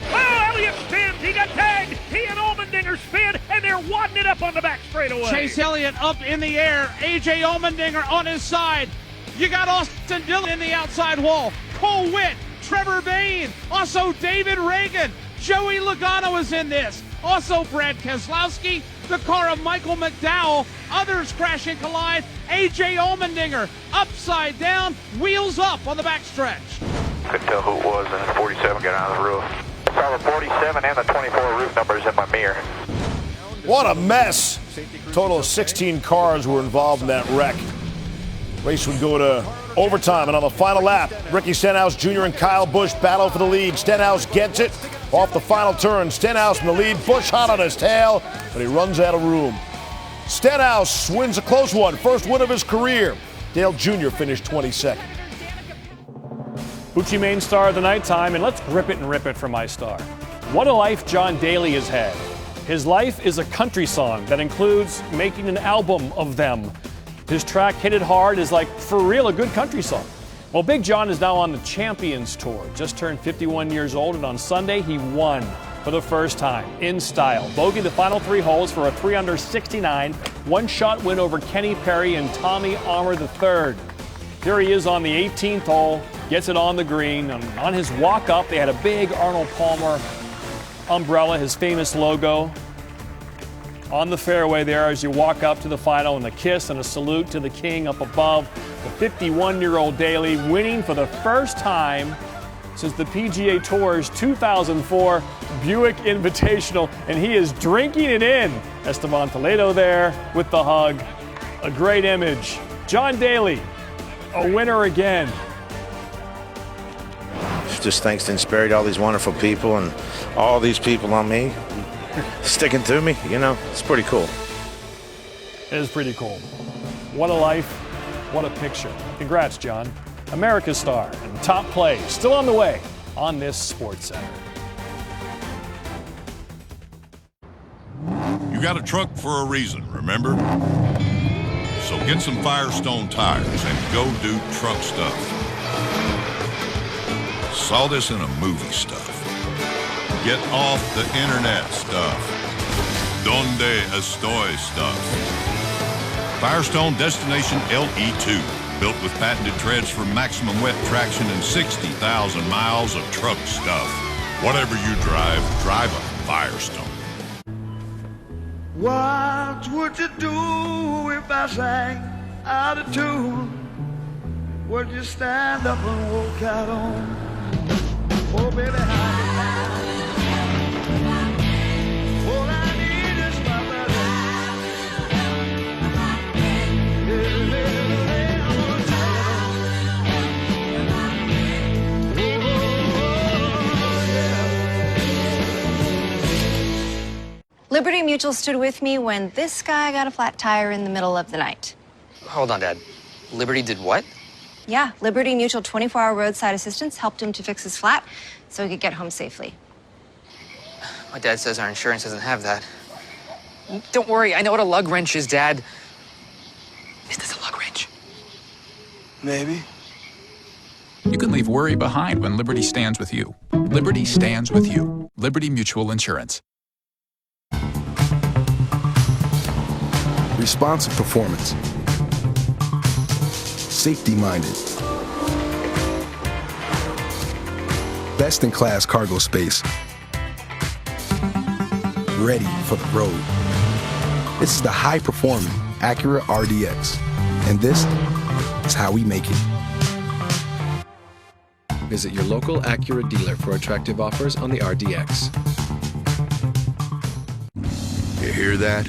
Oh, Elliott spins. He got tagged. He and Allmendinger spin, and they're wadding it up on the back straightaway. Chase Elliott up in the air. A.J. Allmendinger on his side. You got Austin Dillon in the outside wall. Cole Witt, Trevor Bayne, also David Reagan. Joey Logano is in this. Also Brad Keselowski, the car of Michael McDowell. Others crash and collide. A.J. Allmendinger upside down, wheels up on the backstretch. Couldn't tell who it was, and the 47 got out of the roof. Saw the 47 and the 24 roof numbers in my mirror. What a mess. Total of 16 cars were involved in that wreck. Race would go to overtime, and on the final lap, Ricky Stenhouse Jr. and Kyle Busch battle for the lead. Stenhouse gets it off the final turn. Stenhouse in the lead, Busch hot on his tail, but he runs out of room. Stenhouse wins a close one, first win of his career. Dale Jr. finished 22nd. Bucci main star of the nighttime, and let's grip it and rip it for my star. What a life John Daly has had. His life is a country song that includes making an album of them. His track, Hit It Hard, is like, for real, a good country song. Well, Big John is now on the Champions Tour. Just turned 51 years old, and on Sunday, he won for the first time in style. Bogeyed the final 3 holes for a 369 one-shot win over Kenny Perry and Tommy Armour III. Here he is on the 18th hole, gets it on the green. On his walk-up, they had a big Arnold Palmer umbrella, his famous logo, on the fairway there as you walk up to the final, and a kiss and a salute to the king up above. The 51-year-old Daly winning for the first time since the PGA Tour's 2004 Buick Invitational, and he is drinking it in. Esteban Toledo there with the hug. A great image. John Daly, a winner again. Just thanks to inspire all these wonderful people and all these people on me. Sticking to me, you know, it's pretty cool. It is pretty cool. What a life, what a picture. Congrats, John. America's star and top play still on the way on this Sports Center. You got a truck for a reason, remember? So get some Firestone tires and go do truck stuff. Saw this in a movie stuff. Get off the internet stuff. Donde estoy stuff. Firestone Destination LE2. Built with patented treads for maximum wet traction and 60,000 miles of truck stuff. Whatever you drive, drive a Firestone. What would you do if I sang out of tune? Would you stand up and walk out on? Oh, baby, how all I need is my brother. Liberty Mutual stood with me when this guy got a flat tire in the middle of the night. Hold on, Dad. Liberty did what? Yeah, Liberty Mutual 24-hour roadside assistance helped him to fix his flat so he could get home safely. My dad says our insurance doesn't have that. Don't worry, I know what a lug wrench is, Dad. Is this a lug wrench? Maybe. You can leave worry behind when Liberty stands with you. Liberty stands with you. Liberty Mutual Insurance. Responsive performance. Safety-minded. Best-in-class cargo space. Ready for the road. This is the high-performing Acura RDX. And this is how we make it. Visit your local Acura dealer for attractive offers on the RDX. You hear that?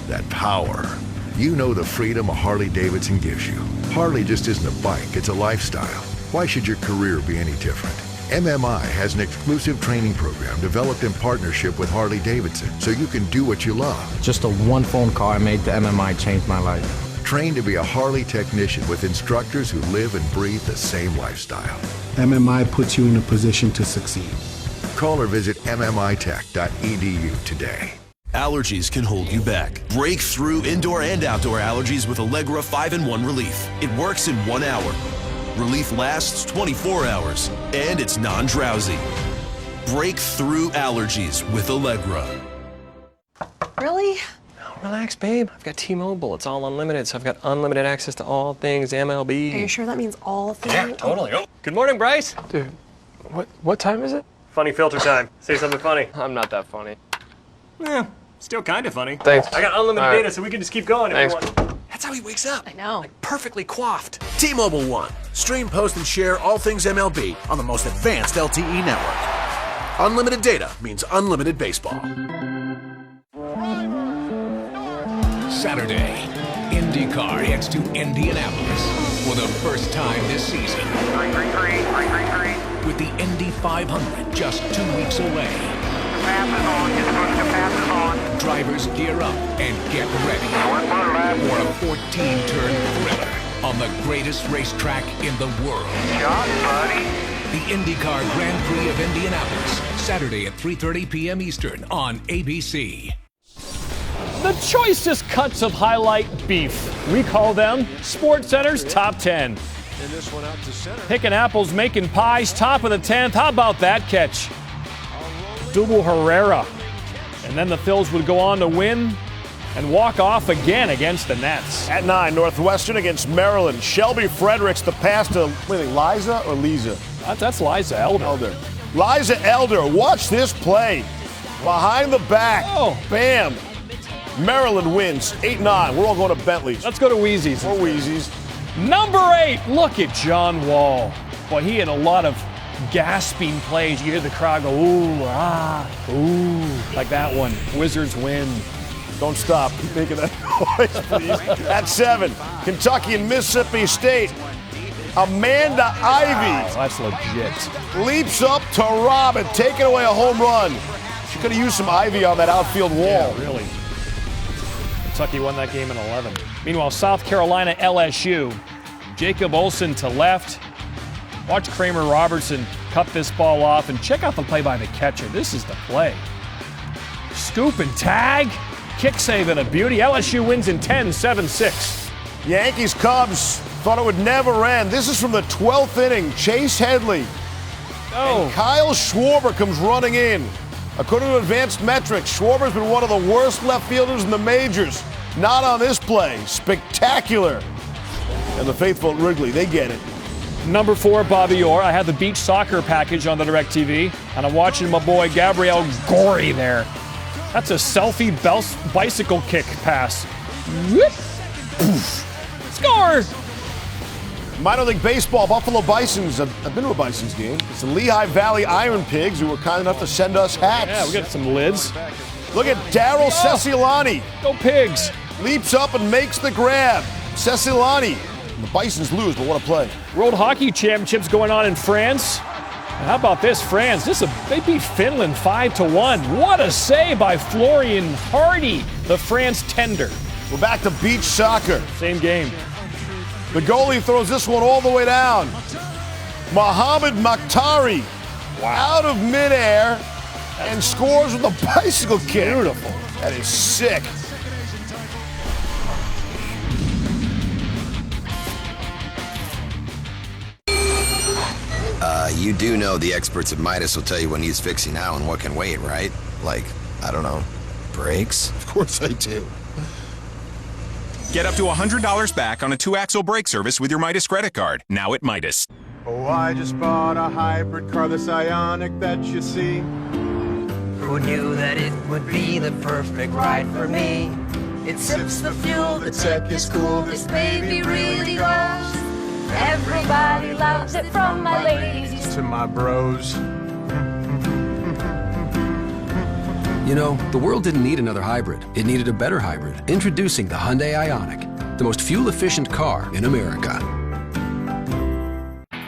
That power. You know the freedom a Harley-Davidson gives you. Harley just isn't a bike, it's a lifestyle. Why should your career be any different? MMI has an exclusive training program developed in partnership with Harley-Davidson so you can do what you love. Just a one phone call I made to MMI changed my life. Train to be a Harley technician with instructors who live and breathe the same lifestyle. MMI puts you in a position to succeed. Call or visit mmitech.edu today. Allergies can hold you back. Break through indoor and outdoor allergies with Allegra 5-in-1 Relief. It works in 1 hour. Relief lasts 24 hours, and it's non-drowsy. Break through allergies with Allegra. Really? Relax, babe. I've got T-Mobile. It's all unlimited, so I've got unlimited access to all things MLB. Are you sure that means all things? Yeah, totally. Good morning, Bryce. Dude, what time is it? Funny filter time. Say something funny. I'm not that funny. Still kind of funny. Thanks. I got unlimited data, so we can just keep going if you want. That's how he wakes up. I know. Like perfectly coiffed. T-Mobile One. Stream, post, and share all things MLB on the most advanced LTE network. Unlimited data means unlimited baseball. Saturday, IndyCar heads to Indianapolis for the first time this season. With the Indy 500 just 2 weeks away. Drivers gear up and get ready for a 14-turn thriller on the greatest racetrack in the world. The IndyCar Grand Prix of Indianapolis, Saturday at 3:30 p.m. Eastern on ABC. The choicest cuts of highlight beef. We call them SportsCenter's Top 10. And this one out to center. Picking apples, making pies, top of the 10th. How about that catch? Double Herrera. And then the Phils would go on to win and walk off again against the Nets. At 9, Northwestern against Maryland. Shelby Fredericks, the pass to, Liza or Lisa? That's Liza Elder. Liza Elder, watch this play. Behind the back. Oh. Bam. Maryland wins 8-9. We're all going to Bentley's. Let's go to Wheezy's. Or Wheezy's. Number 8, look at John Wall. Boy, he had a lot of gasping plays. You hear the crowd go, ooh, ah, ooh, like that one. Wizards win. Don't stop. Keep making that noise, please. At 7, Kentucky and Mississippi State. Amanda Ivey. Wow, that's legit. Leaps up to rob it, taking away a home run. She could have used some Ivy on that outfield wall. Yeah, really. Kentucky won that game in 11. Meanwhile, South Carolina LSU. Jacob Olsen to left. Watch Kramer Robertson cut this ball off, and check out the play by the catcher. This is the play. Scoop and tag. Kick save and a beauty. LSU wins in 10, 7-6. Yankees Cubs thought it would never end. This is from the 12th inning. Chase Headley. And Kyle Schwarber comes running in. According to advanced metrics, Schwarber's been one of the worst left fielders in the majors. Not on this play. Spectacular. And the faithful at Wrigley, they get it. Number 4, Bobby Orr. I had the beach soccer package on the DirecTV, and I'm watching my boy Gabriel Gorey there. That's a selfie bicycle kick pass. Whoop. Poof. Score! Minor League Baseball, Buffalo Bisons. I've been to a Bisons game. It's the Lehigh Valley Iron Pigs who were kind enough to send us hats. Yeah, we got some lids. Look at Daryl Ceciliani. Go Pigs. Leaps up and makes the grab. Ceciliani. The Bisons lose, but what a play. World Hockey Championships going on in France. And how about this, France? They beat Finland 5-1. What a save by Florian Hardy, the France tender. We're back to beach soccer. Same game. The goalie throws this one all the way down. Mohamed Makhtari out of midair and scores with a bicycle kick. Beautiful. That is sick. You do know the experts at Midas will tell you when he's fixing now and what can wait, right? Like, I don't know, brakes? Of course I do. Get up to $100 back on a 2-axle brake service with your Midas credit card. Now at Midas. Oh, I just bought a hybrid car, this Ioniq that you see. Who knew that it would be the perfect ride for me? It sips the fuel, the tech is cool, this baby really goes. Everybody loves it, from my ladies to my bros. You know, the world didn't need another hybrid. It needed a better hybrid. Introducing the Hyundai Ioniq, the most fuel-efficient car in America.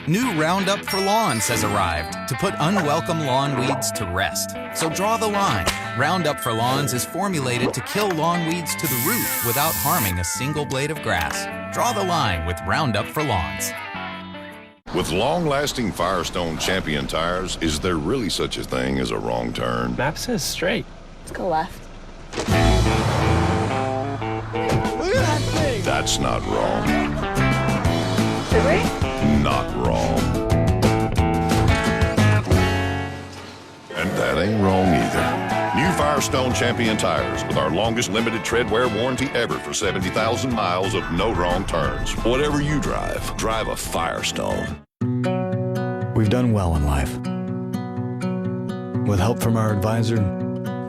New Roundup for Lawns has arrived to put unwelcome lawn weeds to rest. So draw the line. Roundup for Lawns is formulated to kill lawn weeds to the root without harming a single blade of grass. Draw the line with Roundup for Lawns. With long-lasting Firestone Champion tires, is there really such a thing as a wrong turn? Map says straight. Let's go left. That's not wrong. Should we? Not wrong. And that ain't wrong either. New Firestone Champion tires with our longest limited tread wear warranty ever for 70,000 miles of no wrong turns. Whatever you drive, drive a Firestone. We've done well in life. With help from our advisor,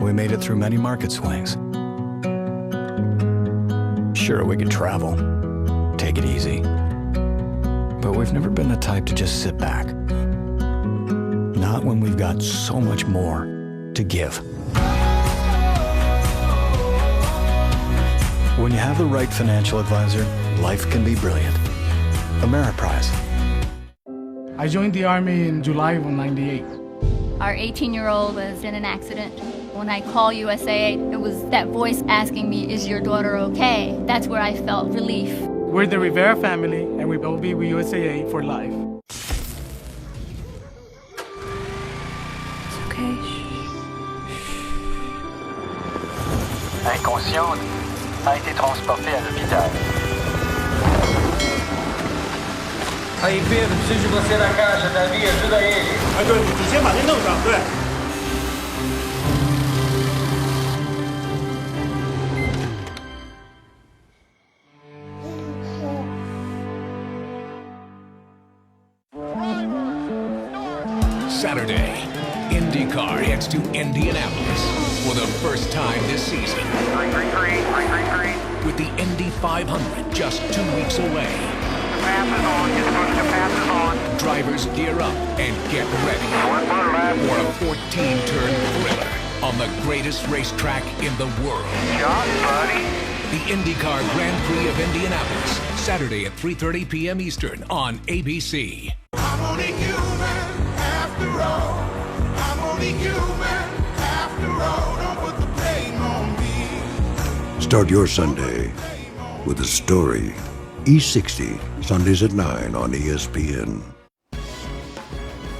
We made it through many market swings. Sure, we could travel, take it easy. But we've never been the type to just sit back. Not when we've got so much more to give. When you have the right financial advisor, life can be brilliant. Ameriprise. I joined the Army in July of '98. Our 18-year-old was in an accident. When I call USAA, it was that voice asking me, is your daughter okay? That's where I felt relief. We're the Rivera family, and we will be with USAA for life. It's okay. Inconsciente, a été transportée à l'hôpital. Aí, Pedro, preciso de você na caixa, Davi, ajuda ele. 哎，对，你先把那弄上，对。Saturday, IndyCar heads to Indianapolis for the first time this season. With the Indy 500 just 2 weeks away. Drivers gear up and get ready for a 14-turn thriller on the greatest racetrack in the world. The IndyCar Grand Prix of Indianapolis, Saturday at 3:30 p.m. Eastern on ABC. I'm only human after all. I'm only human after all. Don't put the blame on me. Start your Sunday with a story. E60, Sundays at 9 on ESPN.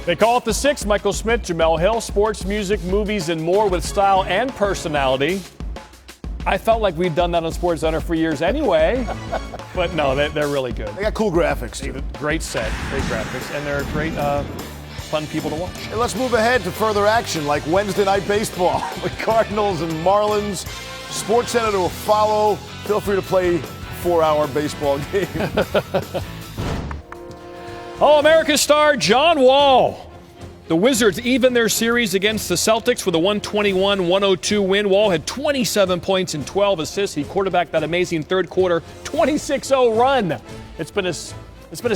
They call it the Six. Michael Smith, Jamel Hill, sports, music, movies, and more with style and personality. I felt like we'd done that on SportsCenter for years anyway. But no, they're really good. They got cool graphics, too. Great set, great graphics, and they're great, fun people to watch. And let's move ahead to further action like Wednesday Night Baseball. The Cardinals and Marlins. SportsCenter to follow. Feel free to play 4-hour baseball game. All-America star John Wall. The Wizards even their series against the Celtics with a 121-102 win. Wall had 27 points and 12 assists. He quarterbacked that amazing third quarter 26-0 run. It's been a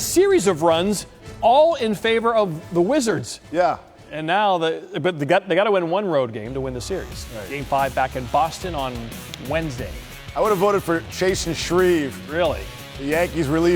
series of runs, all in favor of the Wizards. Yeah. And now they got to win one road game to win the series. Right. Game 5 back in Boston on Wednesday. I would have voted for Chase and Shreve. Really? The Yankees reliever.